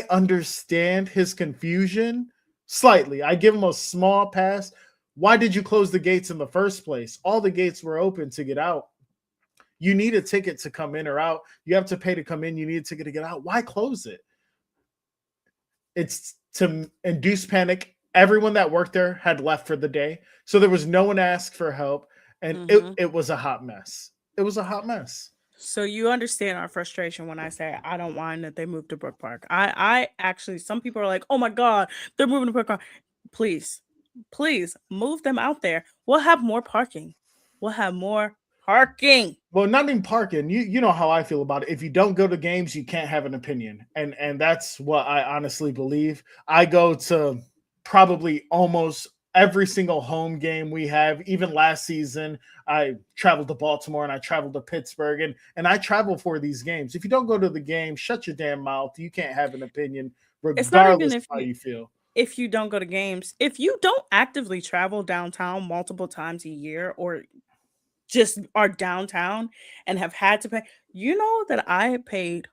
understand his confusion slightly. I give him a small pass. Why did you close the gates in the first place? All the gates were open to get out. You need a ticket to come in or out. You have to pay to come in. You need a ticket to get out. Why close it? It's to induce panic. Everyone that worked there had left for the day. So there was no one asked for help. And it was a hot mess. It was a hot mess. So you understand our frustration when I say I don't mind that they moved to Brook Park. I actually, some people are like, oh my God, they're moving to Brook Park. Please, please move them out there. We'll have more parking. We'll have more parking. Well, not even parking. You know how I feel about it. If you don't go to games, you can't have an opinion. And that's what I honestly believe. I go to probably almost every single home game we have. Even last season, I traveled to Baltimore and I traveled to Pittsburgh, and I travel for these games. If you don't go to the game, shut your damn mouth. You can't have an opinion It's not even regardless of if how you feel. if you don't go to games, if you don't actively travel downtown multiple times a year or just are downtown and have had to pay, you know that I paid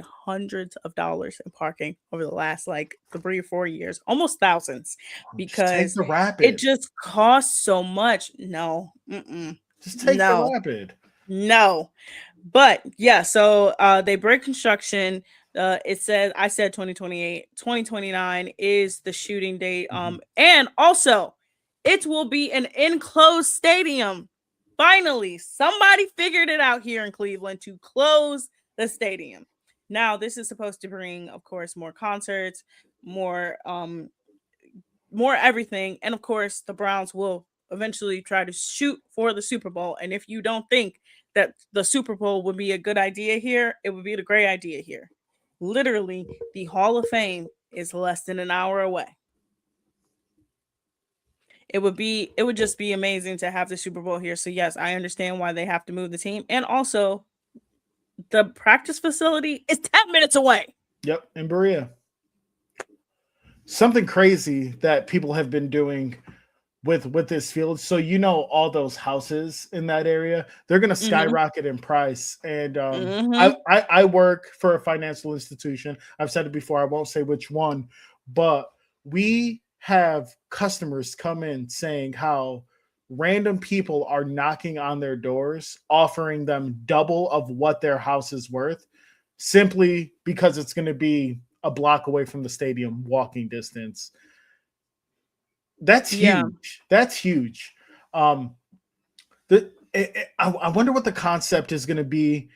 hundreds of dollars in parking over the last like 3 or 4 years, almost thousands, Just take because the it rapid. just costs so much. No, Just take the no, rapid. no. But yeah, so they break construction. It says I said 2028, 2029 is the shooting date. And also it will be an enclosed stadium. Finally, somebody figured it out here in Cleveland to close the stadium. Now, this is supposed to bring, of course, more concerts, more everything, and of course, the Browns will eventually try to shoot for the Super Bowl. And if you don't think that the Super Bowl would be a good idea here, it would be the great idea here. Literally, the Hall of Fame is less than an hour away. It would just be amazing to have the Super Bowl here. So yes, I understand why they have to move the team. And also the practice facility is 10 minutes away. Yep, in Berea. Something crazy that people have been doing with this field. So all those houses in that area, they're going to skyrocket in price. And I work for a financial institution. I've said it before. I won't say which one, but we have customers come in saying how random people are knocking on their doors, offering them double of what their house is worth, simply because it's going to be a block away from the stadium, walking distance. That's huge. That's huge. I wonder what the concept is going to be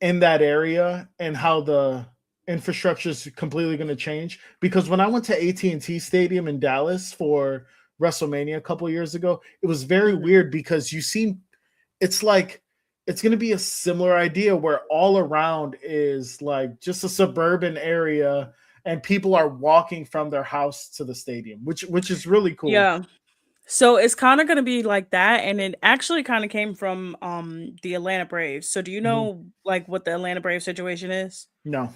in that area and how the infrastructure is completely going to change. Because when I went to AT&T Stadium in Dallas for WrestleMania a couple of years ago, it was very weird because it's like it's going to be a similar idea where all around is like just a suburban area and people are walking from their house to the stadium, which is really cool. Yeah. So it's kind of going to be like that, and it actually kind of came from the Atlanta Braves. So do you know like what the Atlanta Braves situation is? No.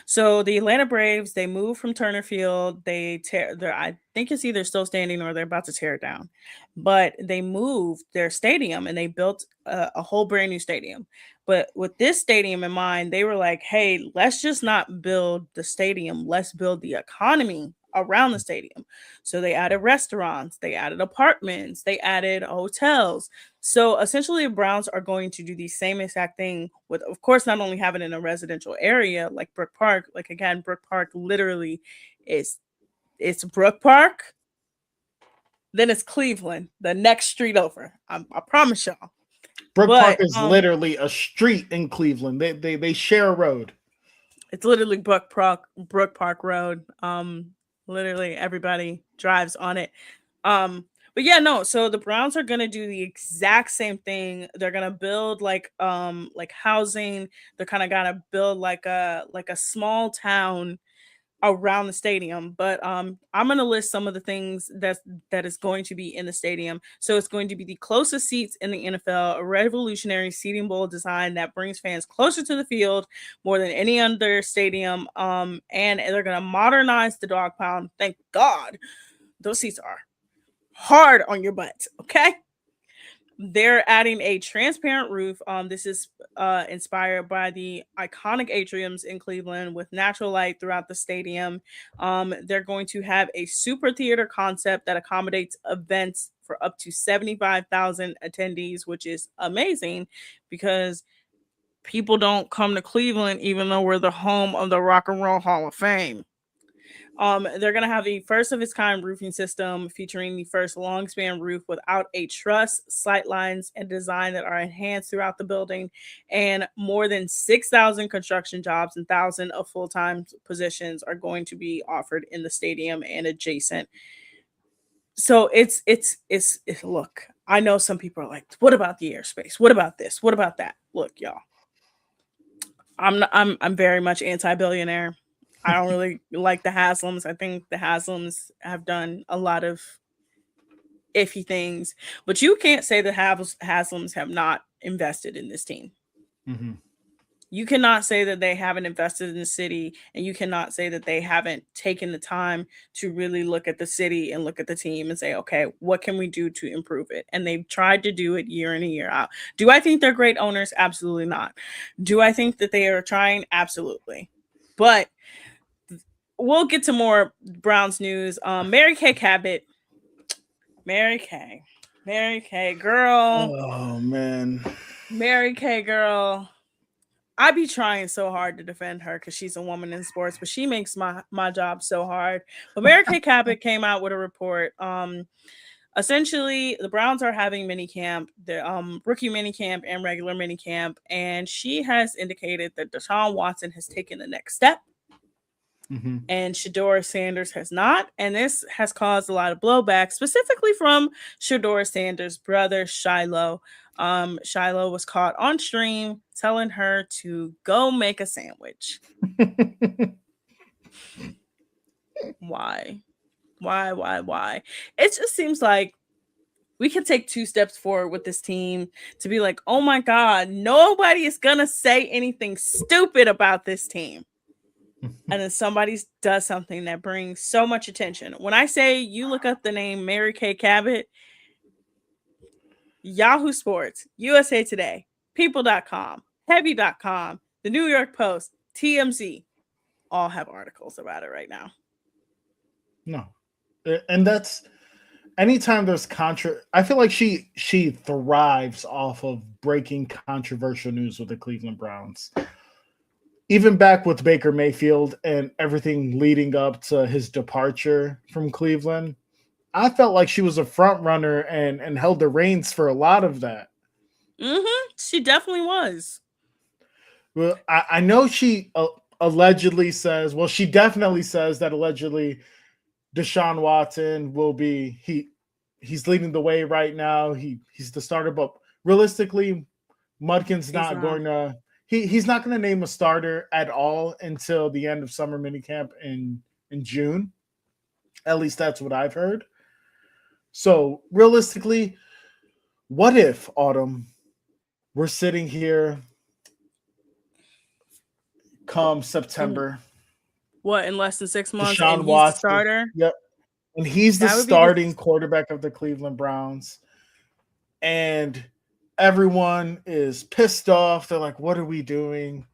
So the Atlanta Braves, they moved from Turner Field. I think it's either still standing or they're about to tear it down. But they moved their stadium and they built a whole brand new stadium. But with this stadium in mind, they were like, hey, let's just not build the stadium. Let's build the economy around the stadium. So they added restaurants, they added apartments, they added hotels. So essentially, the Browns are going to do the same exact thing with, of course, not only having it in a residential area like Brook Park. Like again, Brook Park literally it's Brook Park, then it's Cleveland, the next street over. I promise y'all. Brook Park is literally a street in Cleveland. They share a road. It's literally Brook Park Road. Literally everybody drives on it. But But yeah, no. So the Browns are gonna do the exact same thing. They're gonna build like housing. They're kind of gonna build like a small town around the stadium. But I'm gonna list some of the things that is going to be in the stadium. So it's going to be the closest seats in the NFL, a revolutionary seating bowl design that brings fans closer to the field more than any other stadium. And they're gonna modernize the dog pound. Thank God those seats are hard on your butt. Okay. They're adding a transparent roof. This is inspired by the iconic atriums in Cleveland with natural light throughout the stadium. They're going to have a super theater concept that accommodates events for up to 75,000 attendees, which is amazing because people don't come to Cleveland even though we're the home of the Rock and Roll Hall of Fame. They're gonna have the first of its kind roofing system featuring the first long span roof without a truss, sight lines, and design that are enhanced throughout the building, and more than 6,000 construction jobs and thousands of full-time positions are going to be offered in the stadium and adjacent. So it's look. I know some people are like, "What about the airspace? What about this? What about that?" Look, y'all. I'm very much anti-billionaire. I don't really like the Haslams. I think the Haslams have done a lot of iffy things, but you can't say the Haslams have not invested in this team. Mm-hmm. You cannot say that they haven't invested in the city, and you cannot say that they haven't taken the time to really look at the city and look at the team and say, okay, what can we do to improve it? And they've tried to do it year in and year out. Do I think they're great owners? Absolutely not. Do I think that they are trying? Absolutely. But we'll get to more Browns news. Mary Kay Cabot. Mary Kay, girl. Oh man. Mary Kay, girl. I be trying so hard to defend her because she's a woman in sports, but she makes my job so hard. But Mary Kay Cabot came out with a report. Essentially, the Browns are having mini camp, the rookie mini camp and regular mini camp, and she has indicated that Deshaun Watson has taken the next step. Mm-hmm. And Shedeur Sanders has not, and this has caused a lot of blowback, specifically from Shedeur Sanders' brother Shiloh. Shiloh was caught on stream telling her to go make a sandwich. Why? It just seems like we can take 2 steps forward with this team to be like, oh my God, nobody is gonna say anything stupid about this team. And then somebody does something that brings so much attention. When I say you look up the name Mary Kay Cabot, Yahoo Sports, USA Today, People.com, Heavy.com, the New York Post, TMZ, all have articles about it right now. No. And that's anytime there's I feel like she thrives off of breaking controversial news with the Cleveland Browns. Even back with Baker Mayfield and everything leading up to his departure from Cleveland, I felt like she was a front runner and held the reins for a lot of that. Mm-hmm. She definitely was. Well, I know she allegedly says, well, she definitely says that allegedly Deshaun Watson will be, he's leading the way right now. He's the starter, but realistically, Mudkin's not going to, he's not going to name a starter at all until the end of summer minicamp in June. At least that's what I've heard. So realistically, what if, Autumn, we're sitting here come September? What, in less than 6 months? Deshaun and he's Watson, the starter? Yep. And he's the starting quarterback of the Cleveland Browns. And everyone is pissed off. They're like, what are we doing?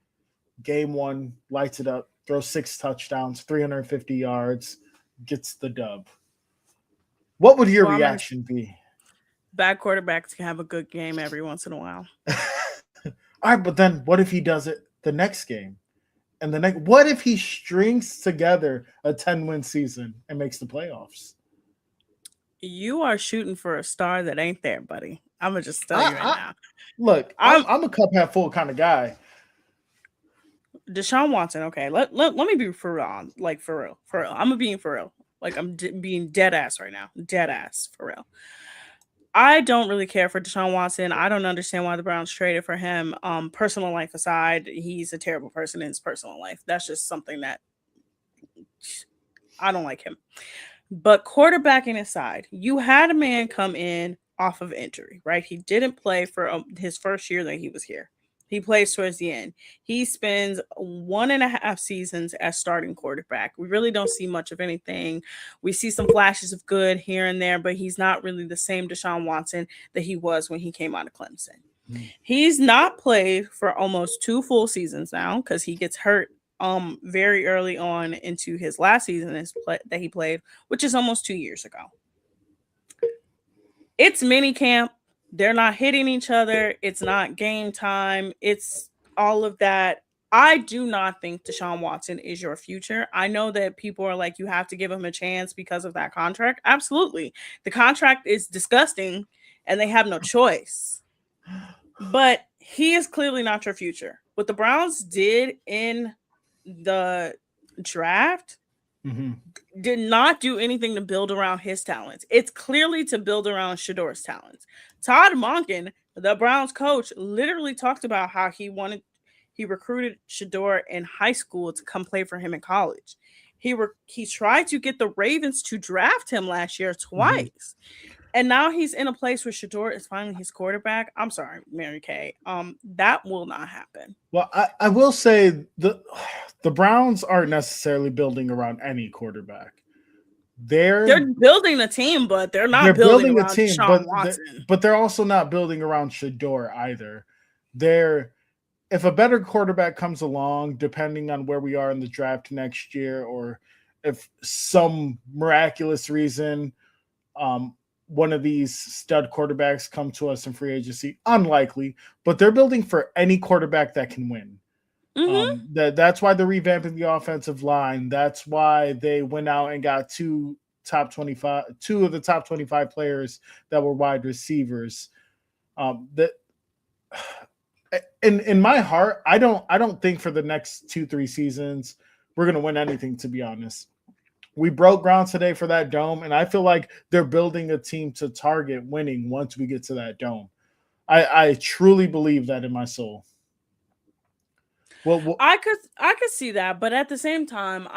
Game 1, lights it up, throws 6 touchdowns, 350 yards, gets the dub. What would your reaction be? Bad quarterbacks can have a good game every once in a while. All right, but then what if he does it the next game? And what if he strings together a 10-win season and makes the playoffs? You are shooting for a star that ain't there, buddy. I'm gonna just tell you right now. Look, I'm a cup half full kind of guy. Deshaun Watson, okay. Let me be for real. Like for real. I'm gonna be for real. Like I'm being dead ass right now. Dead ass for real. I don't really care for Deshaun Watson. I don't understand why the Browns traded for him. Personal life aside, he's a terrible person in his personal life. That's just something that I don't like him. But quarterbacking aside, you had a man come in off of injury, right? He didn't play for his first year that he was here. He plays towards the end. He spends 1.5 seasons as starting quarterback. We really don't see much of anything. We see some flashes of good here and there, but he's not really the same Deshaun Watson that he was when he came out of Clemson. He's not played for almost 2 full seasons now because he gets hurt very early on into his last season that he played, which is almost 2 years ago. It's mini camp. They're not hitting each other. It's not game time. It's all of that. I do not think Deshaun Watson is your future. I know that people are like, you have to give him a chance because of that contract. Absolutely. The contract is disgusting and they have no choice. But he is clearly not your future. What the Browns did in the draft did not do anything to build around his talents. It's clearly to build around Shedor's talents. Todd Monken, the Browns coach, literally talked about how he recruited Shedor in high school to come play for him in college. He tried to get the Ravens to draft him last year twice. And now he's in a place where Shedor is finally his quarterback. I'm sorry, Mary Kay. That will not happen. Well, I will say the Browns aren't necessarily building around any quarterback. They're building a team, but they're not building around Deshaun Watson. But they're also not building around Shedor either. If a better quarterback comes along, depending on where we are in the draft next year, or if some miraculous reason one of these stud quarterbacks come to us in free agency, unlikely, but they're building for any quarterback that can win. That's why they're revamping the offensive line. That's why they went out and got two of the top 25 players that were wide receivers. In my heart, I don't think for the next 2-3 seasons we're going to win anything, to be honest. We broke ground today for that dome, and I feel like they're building a team to target winning once we get to that dome. I truly believe that in my soul. Well, I could see that, but at the same time,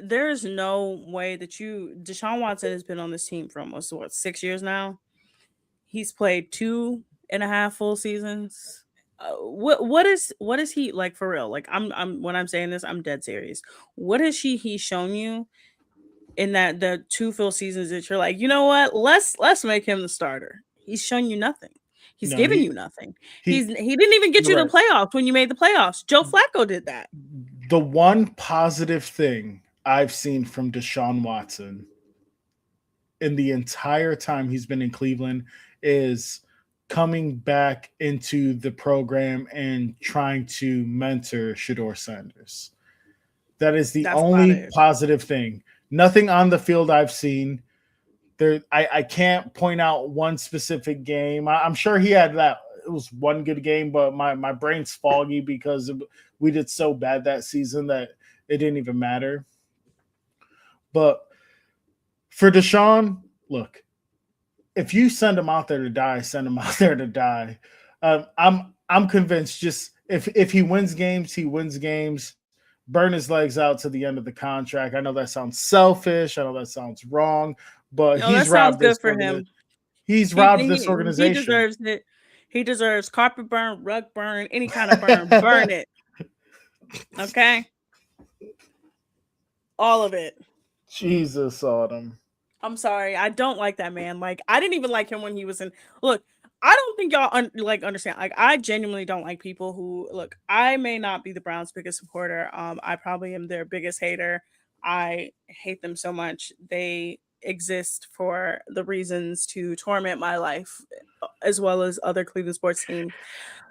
there is no way that Deshaun Watson has been on this team for almost 6 years now. He's played 2.5 full seasons. What is he like for real? Like I'm when I'm saying this, I'm dead serious. What has he's shown you in the 2 full seasons that you're like, you know what? Let's make him the starter. He's shown you nothing. He's given you nothing. He didn't even get you to the playoffs when you made the playoffs. Joe Flacco did that. The one positive thing I've seen from Deshaun Watson in the entire time he's been in Cleveland is coming back into the program and trying to mentor Shedor Sanders. That is the only positive thing. Nothing on the field I've seen. I can't point out one specific game. I'm sure he had that. It was one good game, but my brain's foggy because we did so bad that season that it didn't even matter. But for Deshaun, look, if you send him out there to die, send him out there to die. I'm convinced. Just if he wins games, he wins games. Burn his legs out to the end of the contract. I know that sounds selfish. I know that sounds wrong. But he's robbed this for him. He's robbed this organization. He deserves it. He deserves carpet burn, rug burn, any kind of burn. Burn it. Okay? All of it. Jesus, Autumn. I'm sorry. I don't like that man. Like, I didn't even like him when he was in. Look, I don't think y'all understand. Like, I genuinely don't like people who look. I may not be the Browns' biggest supporter. I probably am their biggest hater. I hate them so much. They exist for the reasons to torment my life, as well as other Cleveland sports teams.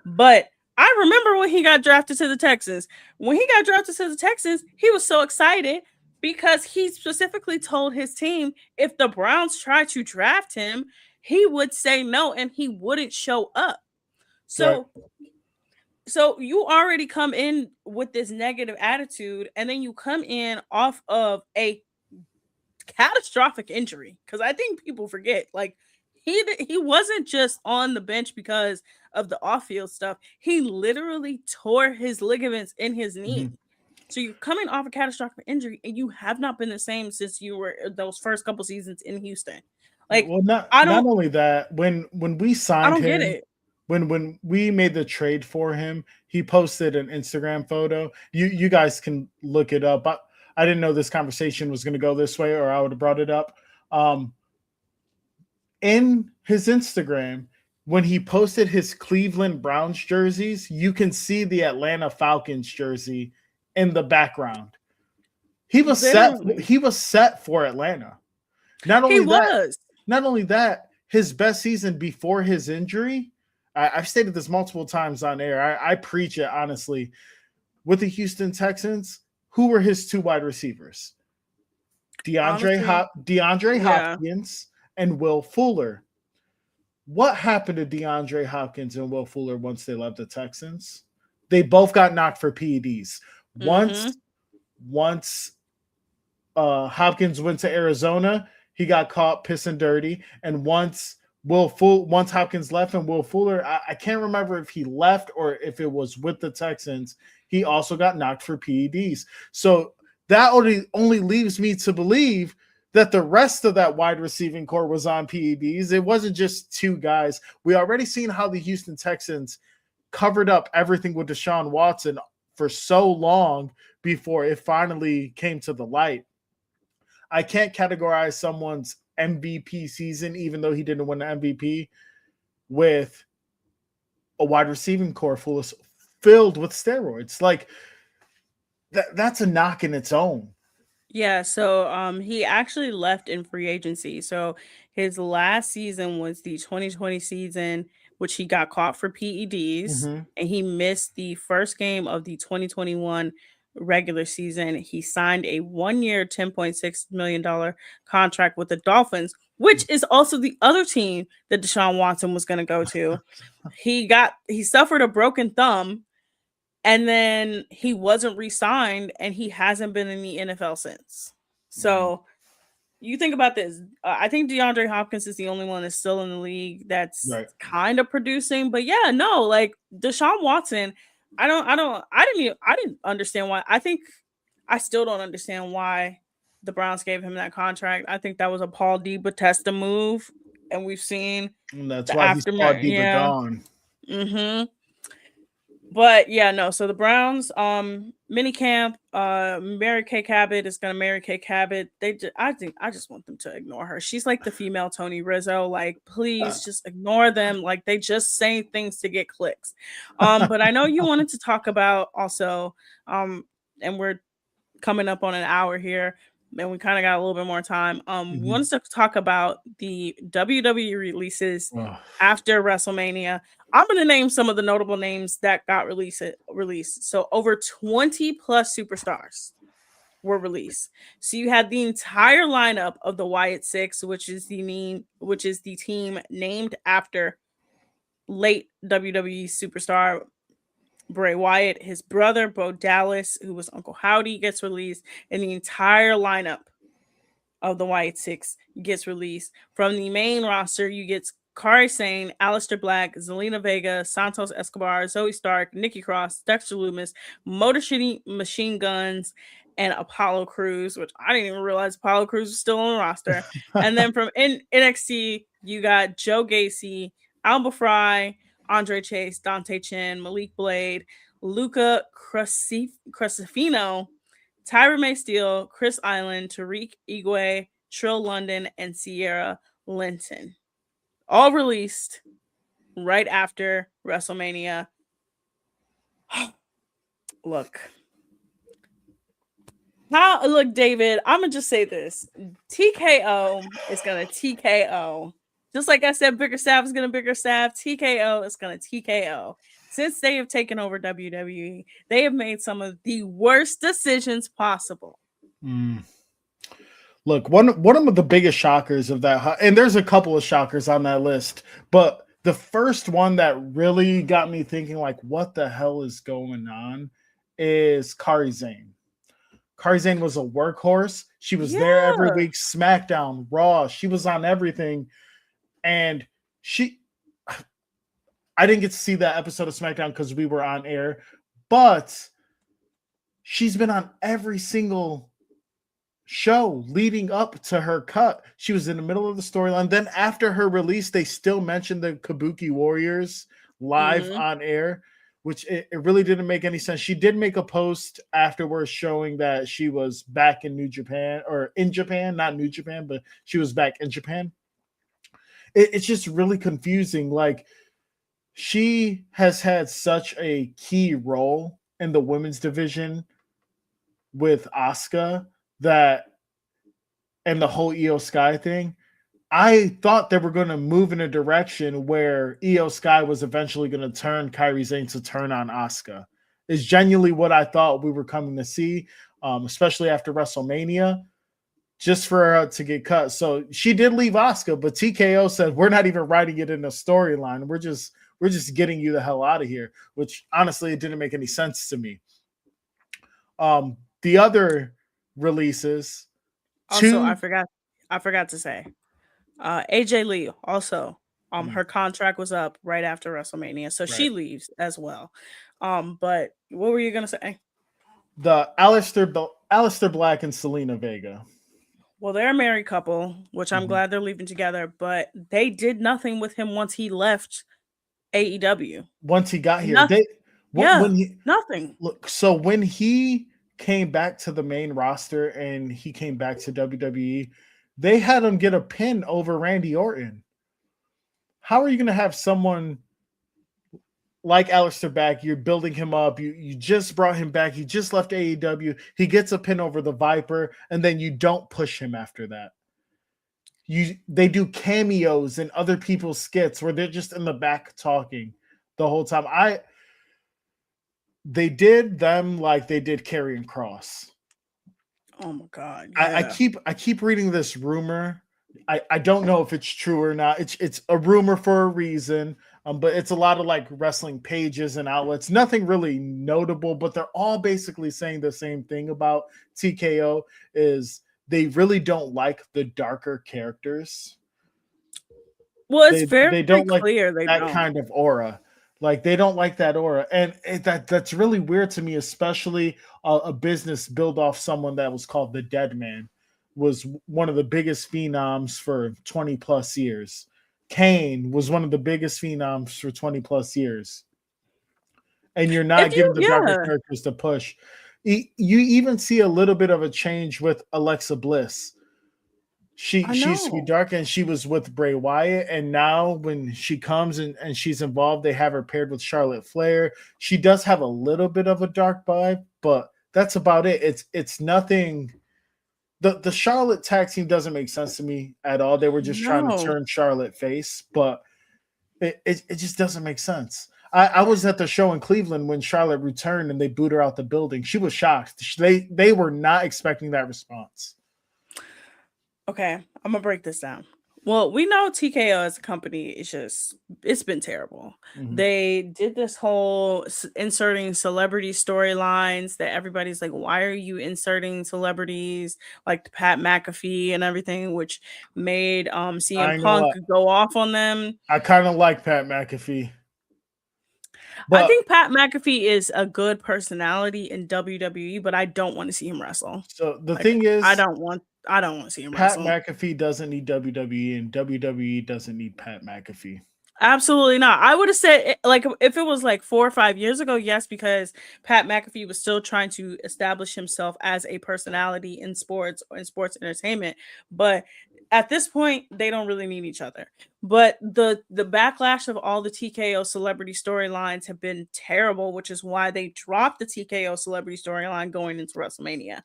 But I remember when he got drafted to the Texans. When he got drafted to the Texans, he was so excited because he specifically told his team if the Browns tried to draft him, he would say no and he wouldn't show up. So you already come in with this negative attitude, and then you come in off of a catastrophic injury, because I think people forget, like, he wasn't just on the bench because of the off-field stuff. He literally tore his ligaments in his knee. Mhm. So you're coming off a catastrophic injury, and you have not been the same since you were those first couple seasons in Houston. Like, Well, not I not don't, only that, when we I signed don't get him, it. when we made the trade for him, he posted an Instagram photo. You guys can look it up. I didn't know this conversation was going to go this way, or I would have brought it up. In his Instagram, when he posted his Cleveland Browns jerseys, you can see the Atlanta Falcons jersey in the background. He was Literally. set. He was set for Atlanta. Not He only that, was. not only that, his best season before his injury. I've stated this multiple times on air. I preach it honestly. With the Houston Texans, who were his two wide receivers? DeAndre Yeah. Hopkins and Will Fuller. What happened to DeAndre Hopkins and Will Fuller once they left the Texans? They both got knocked for PEDs. Once Hopkins went to Arizona, he got caught pissing dirty. And once Hopkins left and Will Fuller, I can't remember if he left or if it was with the Texans, he also got knocked for PEDs. So that only leaves me to believe that the rest of that wide receiving core was on PEDs. It wasn't just two guys. We already seen how the Houston Texans covered up everything with Deshaun Watson for so long before it finally came to the light. I can't categorize someone's MVP season, even though he didn't win the MVP, with a wide receiving core filled with steroids. Like that's a knock in its own. Yeah, so he actually left in free agency. So his last season was the 2020 season, which he got caught for PEDs, Mhm. and he missed the first game of the 2021 regular season. He signed a 1-year, $10.6 million contract with the Dolphins, which is also the other team that Deshaun Watson was going to go to. He suffered a broken thumb, and then he wasn't re-signed, and he hasn't been in the NFL since. So you think about this. I think DeAndre Hopkins is the only one that's still in the league that's Right. kind of producing. But yeah, no, like Deshaun Watson, I didn't understand why. I still don't understand why the Browns gave him that contract. I think that was a Paul DeBatista move, and we've seen And that's the why he's aftermath. called Diva Yeah. Gone. Mm-hmm. But yeah, no. So the Browns, mini camp, Mary Kay Cabot is gonna Mary Kay Cabot. I just want them to ignore her. She's like the female Tony Rizzo. Like, please just ignore them. Like, they just say things to get clicks. But I know you wanted to talk about also, and we're coming up on an hour here, and we kind of got a little bit more time. We wanted to talk about the WWE releases after WrestleMania. I'm going to name some of the notable names that got released. So over 20 plus superstars were released. So you had the entire lineup of the Wyatt Six, which is the team named after late WWE superstar Bray Wyatt. His brother Bo Dallas, who was Uncle Howdy, gets released, and the entire lineup of the Wyatt Six gets released. From the main roster, you get Kairi Sane, Aleister Black, Zelina Vega, Santos Escobar, Zoe Stark, Nikki Cross, Dexter Lumis, Motor City Machine Guns, and Apollo Crews, which I didn't even realize Apollo Crews was still on the roster. And then from NXT, you got Joe Gacy, Alba Fry, Andre Chase, Dante Chen, Malik Blade, Luca Crescifino, Tyra May Steele, Chris Island, Tariq Igwe, Trill London, and Sierra Linton. All released right after WrestleMania. Look, David, I'm going to just say this. TKO is going to TKO. Just like I said, Bigger Staff is going to Bigger Staff. TKO is going to TKO. Since they have taken over WWE, they have made some of the worst decisions possible. Look, one of the biggest shockers of that, and there's a couple of shockers on that list, but the first one that really got me thinking, like, what the hell is going on, is Kairi Sane. Kairi Sane was a workhorse. She was there every week. SmackDown, Raw. She was on everything, and I didn't get to see that episode of SmackDown because we were on air, but she's been on every single show leading up to her cut. She was in the middle of the storyline. Then after her release, they still mentioned the Kabuki Warriors live on air, which it really didn't make any sense. She did make a post afterwards showing that she was back in New Japan, or in Japan, not New Japan, but she was back in Japan. It's just really confusing. Like, she has had such a key role in the women's division with Asuka and the whole Io Sky thing. I thought they were going to move in a direction where Io Sky was eventually going to turn Kairi Sane to turn on Asuka. Is genuinely what I thought we were coming to see, especially after WrestleMania, just for her to get cut. So she did leave Asuka, but TKO said, we're not even writing it in a storyline. We're just getting you the hell out of here, which honestly, it didn't make any sense to me. The other releases. Also, I forgot to say, AJ Lee also, her contract was up right after WrestleMania, so she leaves as well. But what were you gonna say? The Aleister Black and Selena Vega. Well, they're a married couple, which I'm glad they're leaving together, but they did nothing with him once he left AEW. Once he got here, nothing. Look, so when he came back to the main roster and he came back to WWE, they had him get a pin over Randy Orton. How are you going to have someone like Aleister back? You're building him up. You just brought him back. He just left AEW. He gets a pin over the Viper, and then you don't push him after that. They do cameos in other people's skits where they're just in the back talking the whole time. They did them like they did Karrion Kross. Oh my God! Yeah. I keep reading this rumor. I don't know if it's true or not. It's a rumor for a reason. But it's a lot of like wrestling pages and outlets. Nothing really notable, but they're all basically saying the same thing about TKO. Is they really don't like the darker characters. Well, it's they don't clear like that kind of aura. Like, they don't like that aura. And that's really weird to me, especially a business built off someone that was called the Dead Man, was one of the biggest phenoms for 20 plus years. Kane was one of the biggest phenoms for 20 plus years. And you're not giving the darker characters to push. You even see a little bit of a change with Alexa Bliss. She's sweet dark, and she was with Bray Wyatt, and now when she comes and she's involved, they have her paired with Charlotte Flair. She does have a little bit of a dark vibe, but that's about it. It's nothing. The Charlotte tag team doesn't make sense to me at all. They were just trying to turn Charlotte face, but it just doesn't make sense. I was at the show in Cleveland when Charlotte returned and they booed her out the building. She was shocked. They were not expecting that response. Okay, I'm gonna break this down. Well, we know TKO as a company it's been terrible. They did this whole inserting celebrity storylines that everybody's like, why are you inserting celebrities like Pat McAfee and everything, which made CM Punk go off on them. I kind of like Pat McAfee. But I think Pat McAfee is a good personality in WWE, but I don't want to see him wrestle. So the thing is, I don't want to see him Pat wrestle. McAfee doesn't need WWE, and WWE doesn't need Pat McAfee. Absolutely not. I would have said, like, if it was like 4 or 5 years ago, yes, because Pat McAfee was still trying to establish himself as a personality in sports or in sports entertainment. But at this point, they don't really need each other. But the backlash of all the TKO celebrity storylines have been terrible, which is why they dropped the TKO celebrity storyline going into WrestleMania.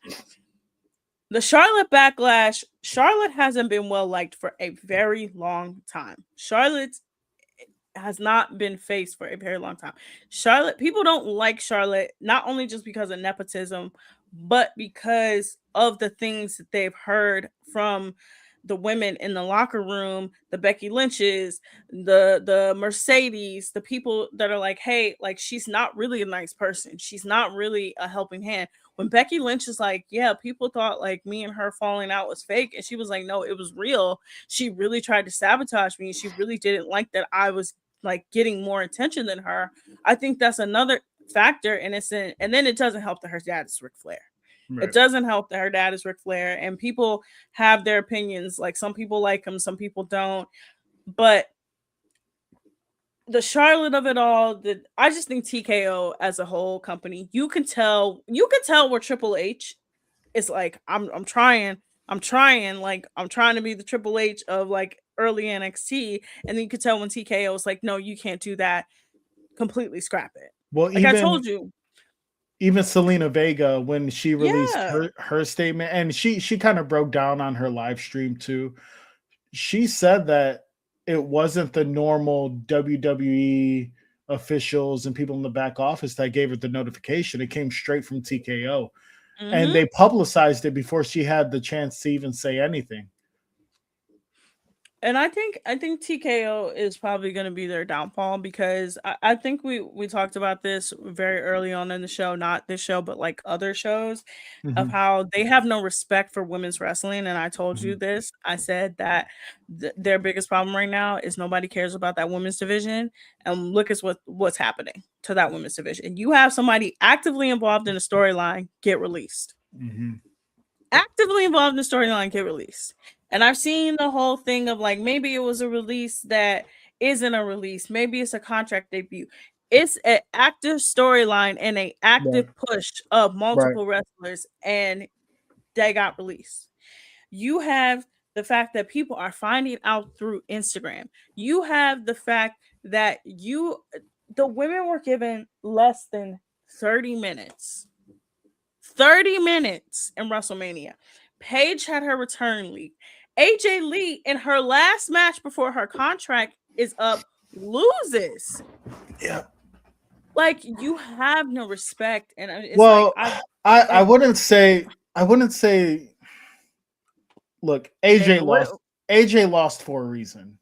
The Charlotte backlash, Charlotte hasn't been well liked for a very long time. Charlotte has not been faced for a very long time. Charlotte, people don't like Charlotte, not only just because of nepotism, but because of the things that they've heard from the women in the locker room, the Becky Lynches, the Mercedes, the people that are like, hey, like she's not really a nice person. She's not really a helping hand. When Becky Lynch is like, yeah, people thought like me and her falling out was fake. And she was like, no, it was real. She really tried to sabotage me. She really didn't like that I was like getting more attention than her. I think that's another factor. And then it doesn't help that her dad is Ric Flair. Right. It doesn't help that her dad is Ric Flair, and people have their opinions. Like some people like him, some people don't. But the Charlotte of it all, I just think TKO as a whole company, you can tell where Triple H is like, I'm trying to be the Triple H of like early NXT, and then you could tell when TKO is like, no, you can't do that. Completely scrap it. Well, like I told you. Even Selena Vega, when she released her statement, and she kind of broke down on her live stream too. She said that it wasn't the normal WWE officials and people in the back office that gave her the notification. It came straight from TKO. And they publicized it before she had the chance to even say anything. And I think TKO is probably going to be their downfall, because I think we talked about this very early on in the show, not this show, but like other shows, of how they have no respect for women's wrestling. And I told you this. I said that their biggest problem right now is nobody cares about that women's division. And look at what's happening to that women's division. You have somebody actively involved in a storyline get released. Actively involved in the storyline get released. And I've seen the whole thing of like, maybe it was a release that isn't a release. Maybe it's a contract debut. It's an active storyline and an active push of multiple wrestlers, and they got released. You have the fact that people are finding out through Instagram. You have the fact that the women were given less than 30 minutes. 30 minutes in WrestleMania. Paige had her return leak. AJ Lee, in her last match before her contract is up, loses. Yeah. Like, you have no respect. And it's I wouldn't say, look, AJ lost for a reason.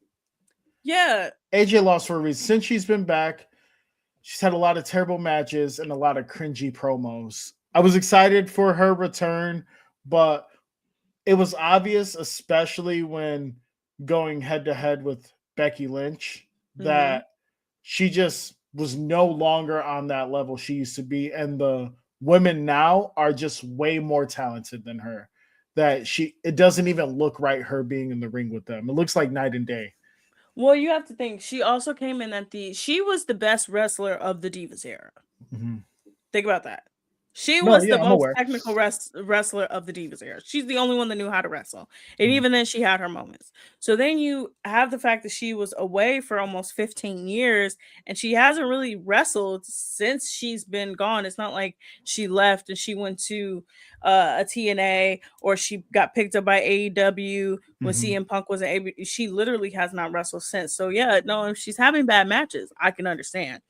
Yeah. AJ lost for a reason. Since she's been back, she's had a lot of terrible matches and a lot of cringy promos. I was excited for her return, but it was obvious, especially when going head to head with Becky Lynch, that she just was no longer on that level she used to be. And the women now are just way more talented than her. That it doesn't even look right, her being in the ring with them. It looks like night and day. Well, you have to think, she also came in she was the best wrestler of the Divas era. Think about that. She was the most technical wrestler of the Divas era. She's the only one that knew how to wrestle. And even then, she had her moments. So then you have the fact that she was away for almost 15 years, and she hasn't really wrestled since she's been gone. It's not like she left and she went to a TNA, or she got picked up by AEW when CM Punk was an AEW. She literally has not wrestled since. So yeah, no, if she's having bad matches, I can understand.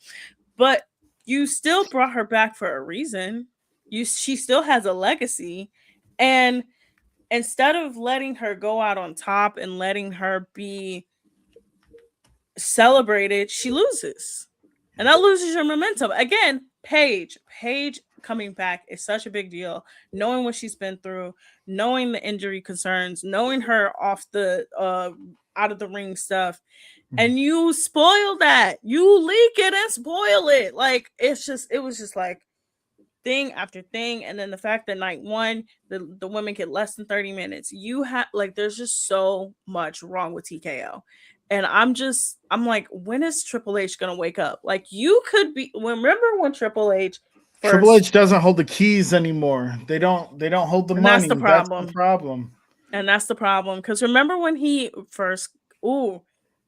But you still brought her back for a reason. She still has a legacy, and instead of letting her go out on top and letting her be celebrated, she loses, and that loses your momentum. Again, Paige coming back is such a big deal. Knowing what she's been through, knowing the injury concerns, knowing her off the out of the ring stuff, and you spoil that. You leak it and spoil it. Like, it was just like thing after thing. And then the fact that night one, the women get less than 30 minutes. You have, like, there's just so much wrong with TKO. And I'm like, when is Triple H gonna wake up? Like, you could be, remember when Triple H doesn't hold the keys anymore. They don't hold the money. That's the problem. And that's the problem. Because remember when he first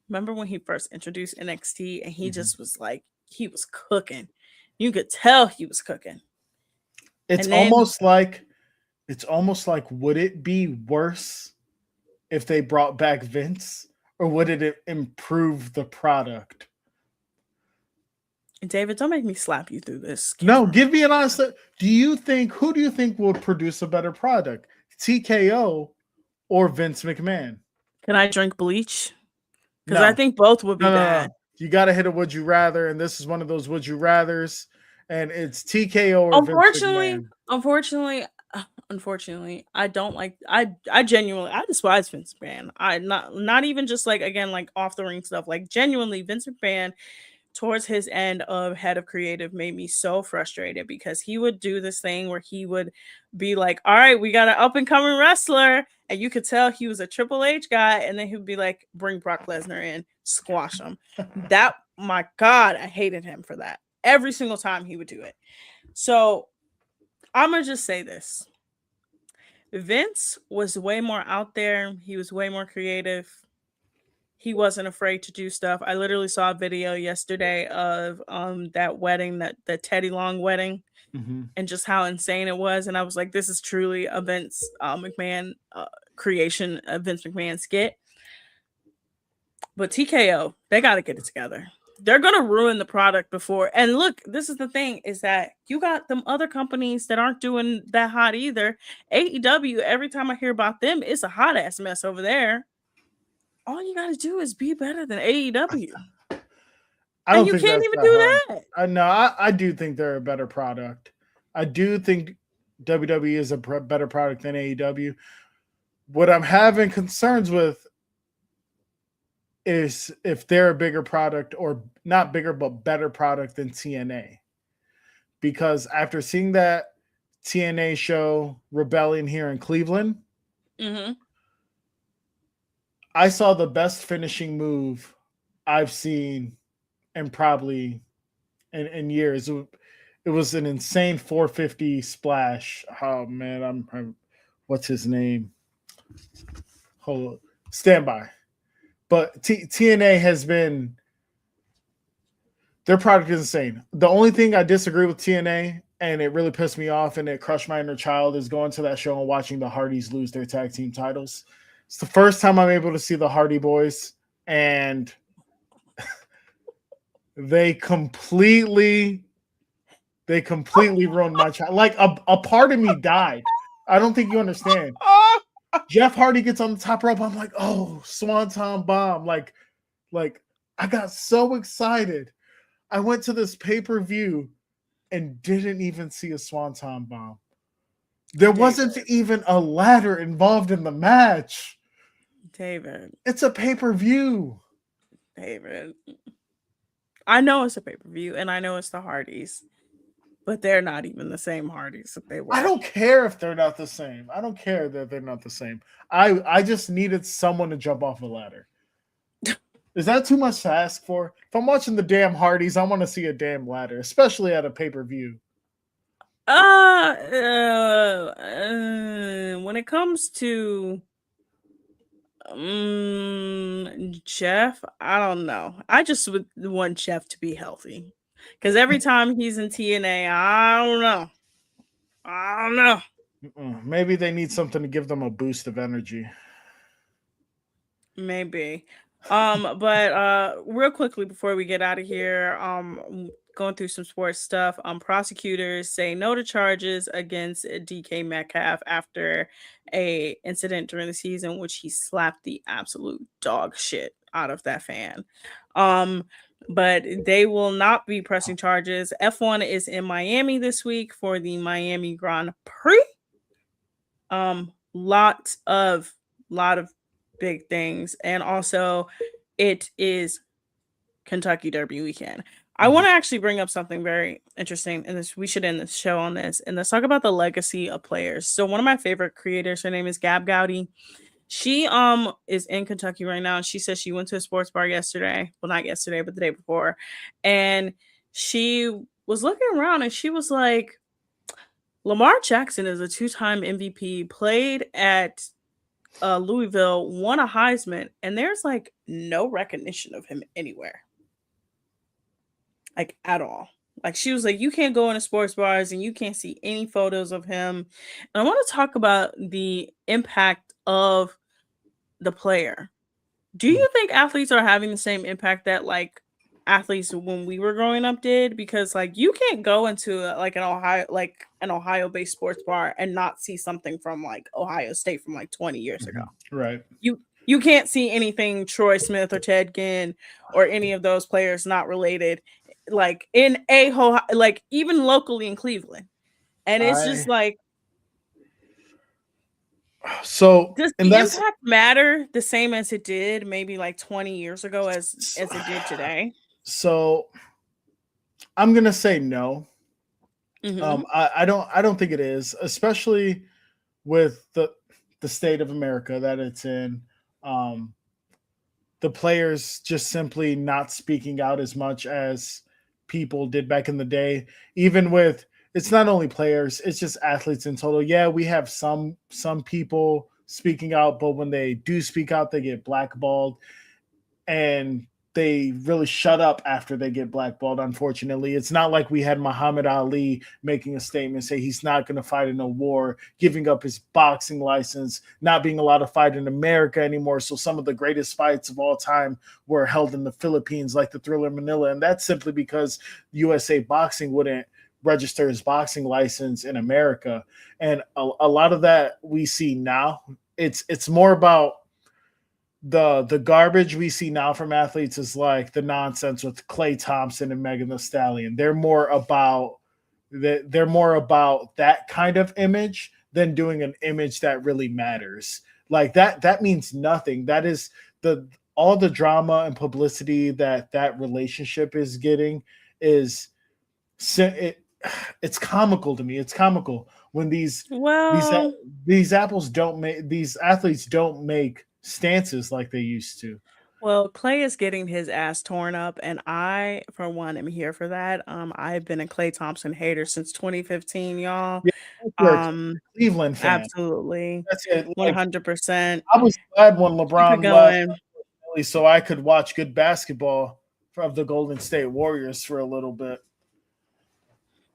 introduced NXT, and he just was like, he was cooking. You could tell he was cooking. It's almost like, would it be worse if they brought back Vince, or would it improve the product? David, don't make me slap you through this. No, give me an honest. Who do you think will produce a better product, TKO or Vince McMahon? Can I drink bleach? Because No. I think both would be No. bad. You got to hit a would you rather, and this is one of those would you rathers, and it's TKO or Vince McMahon. Unfortunately, I don't like. I genuinely despise Vince McMahon. I not even just like again like off the ring stuff. Like genuinely, Vince McMahon towards his end of head of creative made me so frustrated because he would do this thing where he would be like, all right, we got an up and coming wrestler. And you could tell he was a Triple H guy. And then he would be like, bring Brock Lesnar in, squash him. My God, I hated him for that. Every single time he would do it. So I'm going to just say this. Vince was way more out there. He was way more creative. He wasn't afraid to do stuff. I literally saw a video yesterday of that wedding, the Teddy Long wedding, and just how insane it was. And I was like, this is truly a Vince McMahon creation, a Vince McMahon skit. But TKO, they got to get it together. They're going to ruin the product before. And look, this is the thing is that you got them other companies that aren't doing that hot either. AEW, every time I hear about them, it's a hot ass mess over there. All you got to do is be better than AEW. And you can't even do that. I do think they're a better product. I do think WWE is a better product than AEW. What I'm having concerns with is if they're a bigger product, or not bigger, but better product than TNA. Because after seeing that TNA show Rebellion here in Cleveland, I saw the best finishing move I've seen in probably in years. It was an insane 450 splash. Oh man, I'm what's his name? Hold on. Stand by. But TNA has been, their product is insane. The only thing I disagree with TNA, and it really pissed me off and it crushed my inner child, is going to that show and watching the Hardys lose their tag team titles. It's the first time I'm able to see the Hardy Boys, and they completely ruined my child. Like a part of me died. I don't think you understand. Jeff Hardy gets on the top rope. I'm like, oh, Swanton Bomb. Like I got so excited. I went to this pay-per-view and didn't even see a Swanton Bomb. There wasn't even a ladder involved in the match. David. It's a pay-per-view. David. I know it's a pay-per-view and I know it's the Hardys, but they're not even the same Hardys that they were. I don't care if they're not the same. I don't care that they're not the same. I just needed someone to jump off a ladder. Is that too much to ask for? If I'm watching the damn Hardys, I want to see a damn ladder, especially at a pay-per-view. When it comes to Jeff, I don't know. I just would want Jeff to be healthy, because every time he's in TNA, I don't know. Maybe they need something to give them a boost of energy. Maybe. But real quickly before we get out of here, going through some sports stuff. Prosecutors say no to charges against DK Metcalf after a incident during the season, which he slapped the absolute dog shit out of that fan. But they will not be pressing charges. F1 is in Miami this week for the Miami Grand Prix. Lot of big things, and also it is Kentucky Derby weekend. I want to actually bring up something very interesting, and we should end this show on this, and let's talk about the legacy of players. So one of my favorite creators, her name is Gab Gowdy. She is in Kentucky right now, and she says she went to a sports bar yesterday. Well, not yesterday, but the day before, and she was looking around, and she was like, Lamar Jackson is a 2-time MVP, played at Louisville, won a Heisman, and there's like no recognition of him anywhere, like at all. Like she was like, you can't go into sports bars and you can't see any photos of him. And I want to talk about the impact of the player. Do you think athletes are having the same impact that like athletes when we were growing up did? Because like you can't go into like an Ohio-based sports bar and not see something from like Ohio State from like 20 years ago. Right. You can't see anything Troy Smith or Ted Ginn or any of those players not related, like in a whole, like even locally in Cleveland. And it's just I like, so does and the that's impact matter the same as it did maybe like 20 years ago as it did today? so I'm gonna say no. Hmm. I don't think it is, especially with the state of America that it's in. Um, the players just simply not speaking out as much as people did back in the day. Even with it's not only players, it's just athletes in total. Yeah, we have some people speaking out, but when they do speak out, they get blackballed and they really shut up after they get blackballed. Unfortunately, it's not like we had Muhammad Ali making a statement, say he's not going to fight in a war, giving up his boxing license, not being allowed to fight in America anymore. So some of the greatest fights of all time were held in the Philippines, like the Thriller Manila, and that's simply because USA Boxing wouldn't register his boxing license in America. And a lot of that we see now. It's more about the garbage we see now from athletes is like the nonsense with Clay Thompson and Megan Thee Stallion. They're more about that kind of image than doing an image that really matters. Like that means nothing. That is the all the drama and publicity that relationship is getting is it, it's comical to me. It's comical when these Well, these athletes don't make stances like they used to. well, Clay is getting his ass torn up, and I, for one, am here for that. I've been a Clay Thompson hater since 2015, y'all. Yeah, you're a Um, Cleveland fan. Absolutely, That's it. Like 100%. I was glad when Keep it LeBron left going. so I could watch good basketball of the Golden State Warriors for a little bit.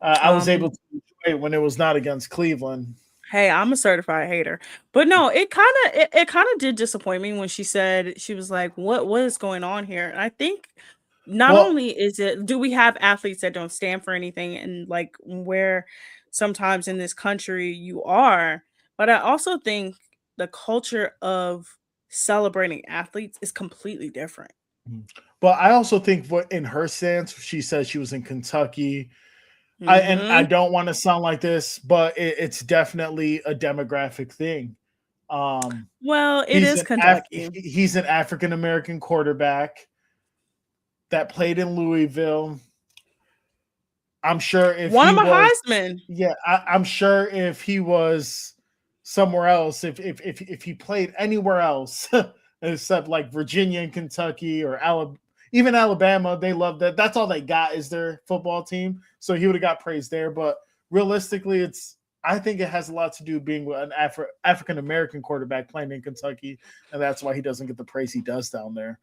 I was able Um, to enjoy it when it was not against Cleveland. Hey, I'm a certified hater. But no, it kind of did disappoint me when she said she was like, what is going on here? And I think not Well, only is it do we have athletes that don't stand for anything and like where sometimes in this country you are, but I also think the culture of celebrating athletes is completely different. but I also think what in her stance, she said she was in Kentucky. I Hmm. don't want to sound like this, but it's definitely a demographic thing. Um, Well, it is Kentucky. He's an African American quarterback that played in Louisville. I'm sure if One he of my was, Heisman. yeah, I'm sure if he was somewhere else, if he played anywhere else except like Virginia and Kentucky or Alabama, even Alabama, they love that. That's all they got is their football team. So he would have got praised there. But realistically, I think it has a lot to do being with an African American quarterback playing in Kentucky, and that's why he doesn't get the praise he does down there.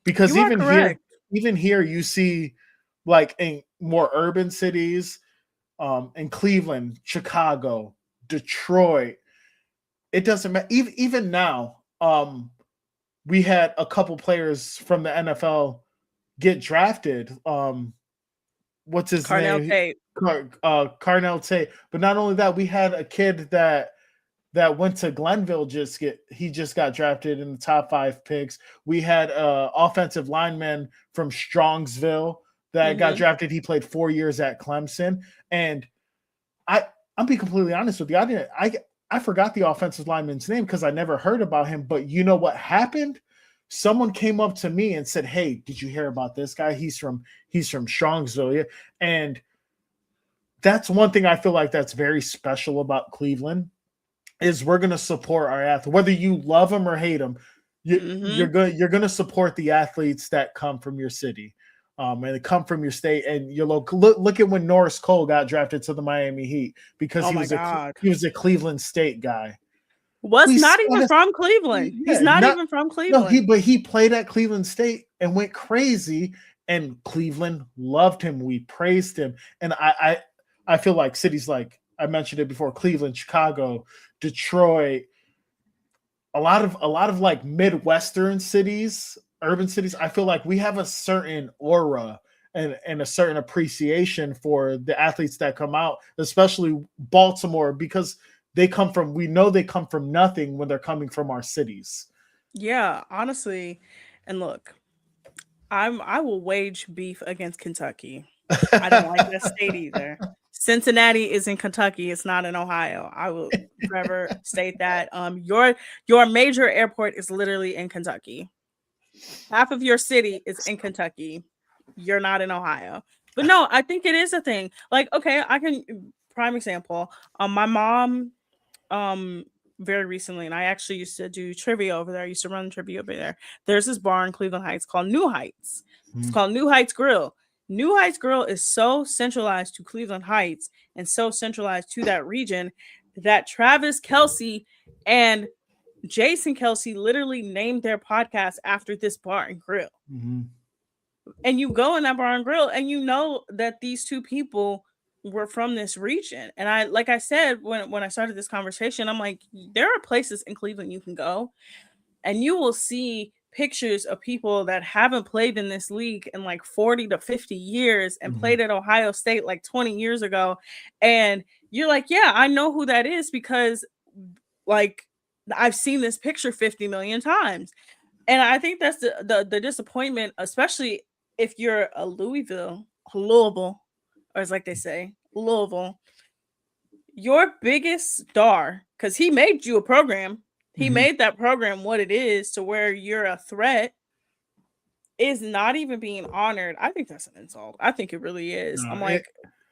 Because You are correct. even here, you see like in more urban cities, in Cleveland, Chicago, Detroit. It doesn't matter. Even now, we had a couple players from the NFL get drafted. What's his Carnell name? Tate. Carnell Tate. But not only that, we had a kid that went to Glenville. He just got drafted in the top 5 picks. We had offensive lineman from Strongsville that got Hmm. drafted. He played 4 years at Clemson, and I'm being completely honest with you. I forgot the offensive lineman's name because I never heard about him. But you know what happened? Someone came up to me and said, "Hey, did you hear about this guy? He's from Strongsville." Yeah. And that's one thing I feel like that's very special about Cleveland is we're going to support our athletes, whether you love them or hate them. Hmm. You're going to support the athletes that come from your city, and they come from your state and your local. Look at when Norris Cole got drafted to the Miami Heat because Oh my God. he was a Cleveland State guy. Was We not saw even this, from Cleveland. He's yeah, not not even from no Cleveland. he played at Cleveland State and went crazy, and Cleveland loved him. We praised him, and I feel like cities like I mentioned it before, Cleveland, Chicago, Detroit, a lot of like Midwestern cities, urban cities, I feel like we have a certain aura and a certain appreciation for the athletes that come out, especially Baltimore, because we know they come from nothing when they're coming from our cities. Yeah, honestly. And look, I will wage beef against Kentucky. I don't like that state either. Cincinnati is in Kentucky. It's not in Ohio. I will forever state that. Your major airport is literally in Kentucky. Half of your city is in Kentucky. You're not in Ohio. But no, I think it is a thing. Like, okay, I can prime example. My mom very recently, and I actually used to do trivia over there. I used to run trivia over there. There's this bar in Cleveland Heights called New Heights. It's called New Heights Grill. New Heights Grill is so centralized to Cleveland Heights and so centralized to that region that Travis Kelsey and Jason Kelsey literally named their podcast after this bar and grill. Mhm. And you go in that bar and grill and you know that these two people were from this region. And I, like I said, when I started this conversation, I'm like, there are places in Cleveland you can go and you will see pictures of people that haven't played in this league in like 40 to 50 years and played at Ohio State like 20 years ago. And you're like, yeah, I know who that is because like I've seen this picture 50 million times. And I think that's the disappointment, especially if you're a Louisville, Louisville, or as like they say, Louisville, your biggest star, because he made you a program, he made that program what it is to where you're a threat, is not even being honored. I think that's an insult. I think it really is. No, I'm like,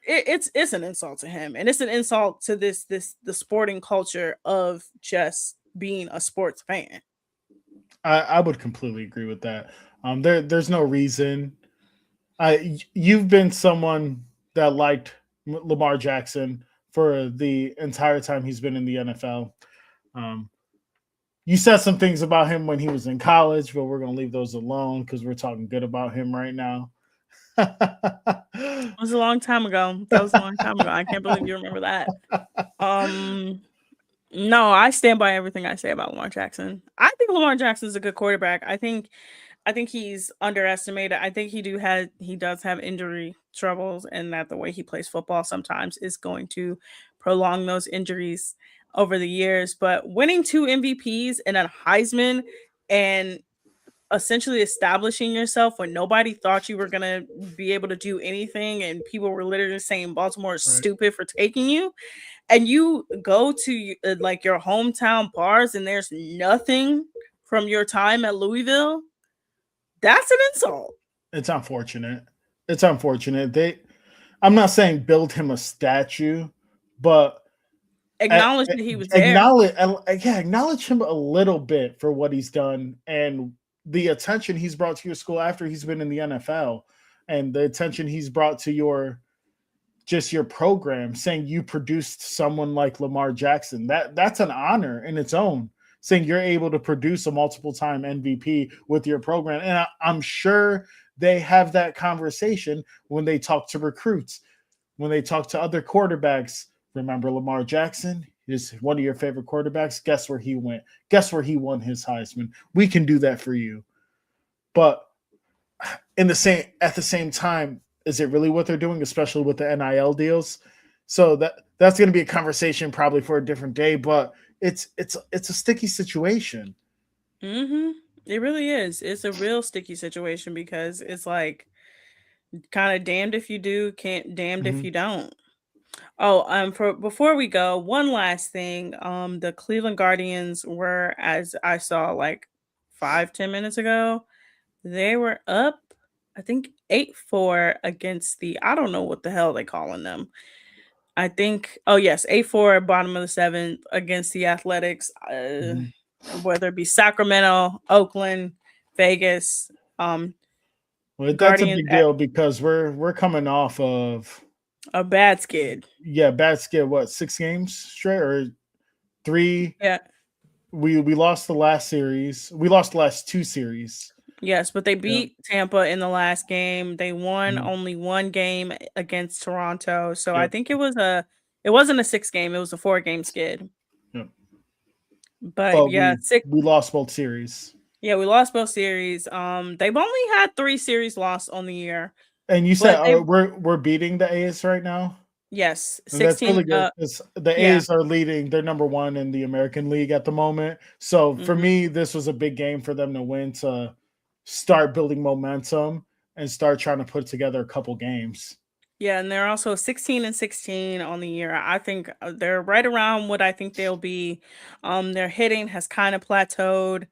it's an insult to him, and it's an insult to the sporting culture of just being a sports fan. I would completely agree with that. There's no reason. You've been someone that liked Lamar Jackson for the entire time he's been in the NFL. You said some things about him when he was in college, but we're gonna leave those alone because we're talking good about him right now. It was a long time ago. That was a long time ago. I can't believe you remember that. No, I stand by everything I say about Lamar Jackson. I think Lamar Jackson is a good quarterback. I think he's underestimated. I think he does have injury troubles, and that the way he plays football sometimes is going to prolong those injuries over the years. But winning 2 MVPs and a Heisman and essentially establishing yourself when nobody thought you were gonna be able to do anything, and people were literally saying Baltimore is stupid for taking you, and you go to like your hometown bars and there's nothing from your time at Louisville. That's an insult. It's unfortunate. It's unfortunate. I'm not saying build him a statue, but Acknowledge that he was there. Acknowledge him a little bit for what he's done and the attention he's brought to your school after he's been in the NFL, and the attention he's brought to your program, saying you produced someone like Lamar Jackson. That's an honor in its own, saying you're able to produce a multiple time MVP with your program. And I'm sure they have that conversation when they talk to recruits, when they talk to other quarterbacks. Remember Lamar Jackson is one of your favorite quarterbacks. Guess where he went? Guess where he won his Heisman? We can do that for you. But at the same time, is it really what they're doing, especially with the NIL deals? So that's going to be a conversation probably for a different day, but it's a sticky situation. It really is. It's a real sticky situation because it's like kind of damned if you do, damned if you don't. Oh, before we go, one last thing. The Cleveland Guardians were, as I saw like 5-10 minutes ago, they were up, I think 8-4 against the, I don't know what the hell they calling them. I think, oh yes, 8-4, bottom of the 7th against the Athletics, whether it be Sacramento, Oakland, Vegas. Well, that's a big deal because we're coming off of a bad skid. Yeah, bad skid. What, 6 games straight or 3? Yeah. We lost the last series. We lost the last 2 series. Yes, but they beat Tampa in the last game. They won only 1 game against Toronto. So I think it wasn't a 6-game, it was a 4-game skid. Yep. But we lost both series. Yeah, we lost both series. They've only had 3 series lost on the year. And you said we're beating the A's right now? Yes, And that's 16. really good because the Yeah. A's are leading. They're number one in the American League at the moment. So for Mhm. me, this was a big game for them to win to start building momentum and start trying to put together a couple games. Yeah, and they're also 16-16 on the year. I think they're right around what I think they'll be. Their hitting has kind of plateaued.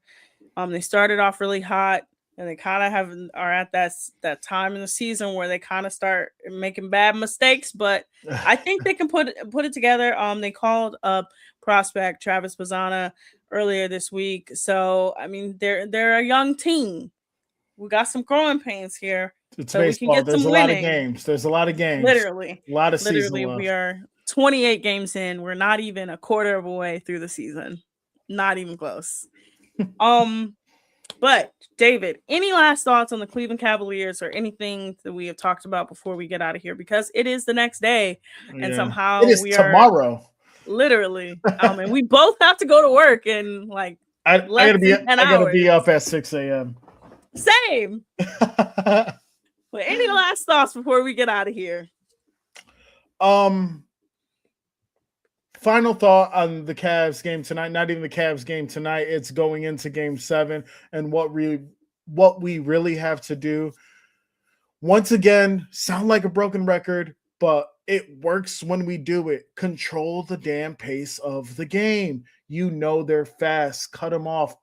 They started off really hot, and they kind of are at that time in the season where they kind of start making bad mistakes. But I think they can put it together. They called up prospect Travis Bazzana earlier this week, so I mean they're a young team. We got some growing pains here, It's so we can baseball. get There's some a lot of winning. games. There's a lot of games. Literally, A lot of season literally, we left. are 28 games in. We're not even a quarter of a way through the season. Not even close. But David, any last thoughts on the Cleveland Cavaliers or anything that we have talked about before we get out of here? Because it is the next day, and Yeah. somehow It is we are tomorrow. literally, and we both have to go to work in like I less gotta be than 10 I gotta hours. be up at 6 a.m. Same. But any last thoughts before we get out of here? Final thought on the Cavs game tonight. Not even the Cavs game tonight. It's going into game 7 and what we really have to do. Once again, sound like a broken record, but it works when we do it. Control the damn pace of the game. You know they're fast. Cut them off.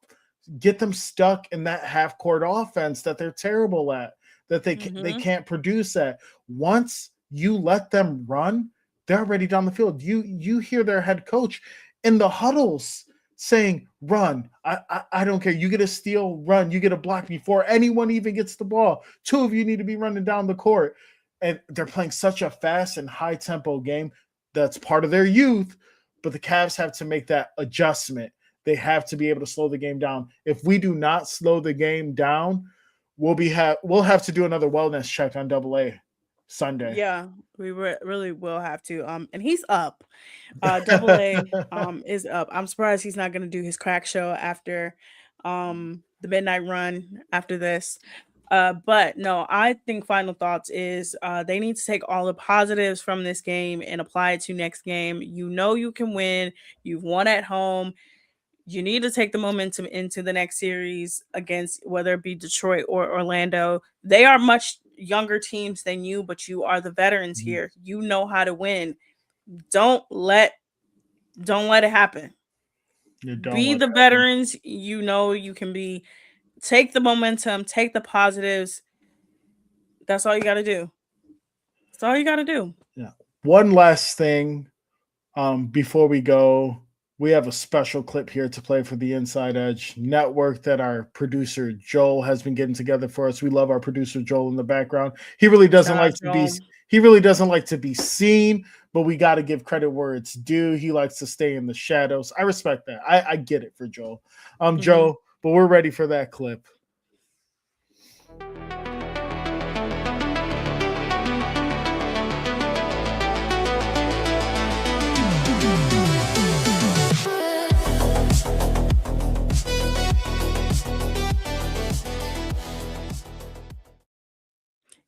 Get them stuck in that half-court offense that they're terrible at, that they can't produce at. Once you let them run, they're already down the field. You hear their head coach in the huddles saying, run. I don't care. You get a steal, run. You get a block before anyone even gets the ball. 2 of you need to be running down the court. And they're playing such a fast and high-tempo game. That's part of their youth, but the Cavs have to make that adjustment. They have to be able to slow the game down. If we do not slow the game down, we'll have to do another wellness check on AA Sunday. Yeah, we really will have to. And he's up. AA is up. I'm surprised he's not going to do his crack show after the midnight run after this. But no, I think final thoughts is they need to take all the positives from this game and apply it to next game. You know you can win. You've won at home. You need to take the momentum into the next series against whether it be Detroit or Orlando. They are much younger teams than you, but you are the veterans here. You know how to win. Don't let it happen. Be the veterans. You know you can be. Take the momentum. Take the positives. That's all you got to do. That's all you got to do. Yeah. One last thing before we go. We have a special clip here to play for the Inside Edge network that our producer Joel has been getting together for us. We love our producer Joel in the background. He really doesn't like to be seen, but we got to give credit where it's due. He likes to stay in the shadows. I respect that. I get it for Joel. Joe, but we're ready for that clip.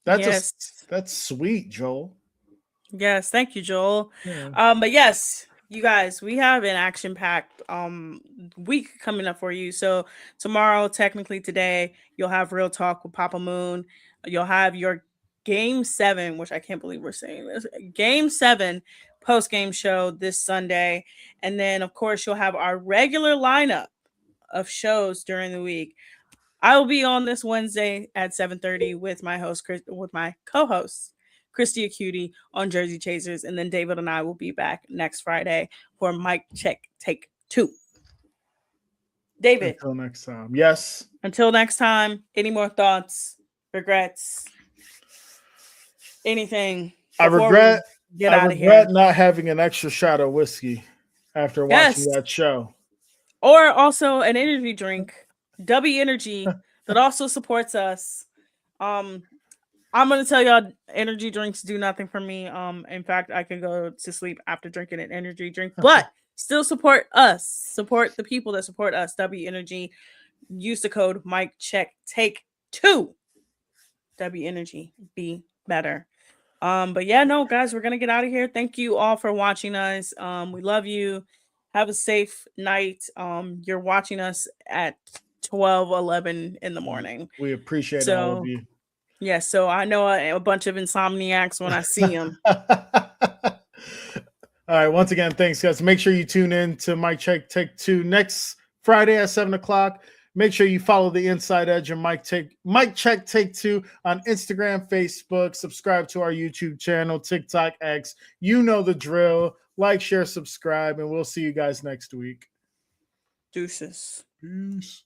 That's sweet, Joel. Yes, thank you, Joel. Yeah. But yes, you guys, we have an action-packed week coming up for you. So tomorrow, technically today, you'll have Real Talk with Papa Moon. You'll have your Game 7, which I can't believe we're saying this. Game 7 post-game show this Sunday. And then, of course, you'll have our regular lineup of shows during the week. I will be on this Wednesday at 7:30 with my co-host Christy Acuity on Jersey Chasers, and then David and I will be back next Friday for Mic Check Take 2. David, until next time. Yes. Until next time. Any more thoughts, regrets, anything? I regret not having an extra shot of whiskey after watching that show, or also an energy drink. W Energy that also supports us. I'm gonna tell y'all, energy drinks do nothing for me. In fact, I can go to sleep after drinking an energy drink, but still support us. Support the people that support us. W Energy. Use the code Mic Check Take 2. W Energy. Be better. But yeah, no, guys, we're gonna get out of here. Thank you all for watching us. We love you. Have a safe night. You're watching us at 12:11 in the morning. We appreciate all of So you. yeah, so I know a bunch of insomniacs when I see them. All right. Once again, thanks, guys. Make sure you tune in to Mike Check Take Two next Friday at 7:00. Make sure you follow the Inside Edge and Mike Check Take Two on Instagram, Facebook. Subscribe to our YouTube channel, TikTok, X. You know the drill. Like, share, subscribe, and we'll see you guys next week. Deuces. Peace.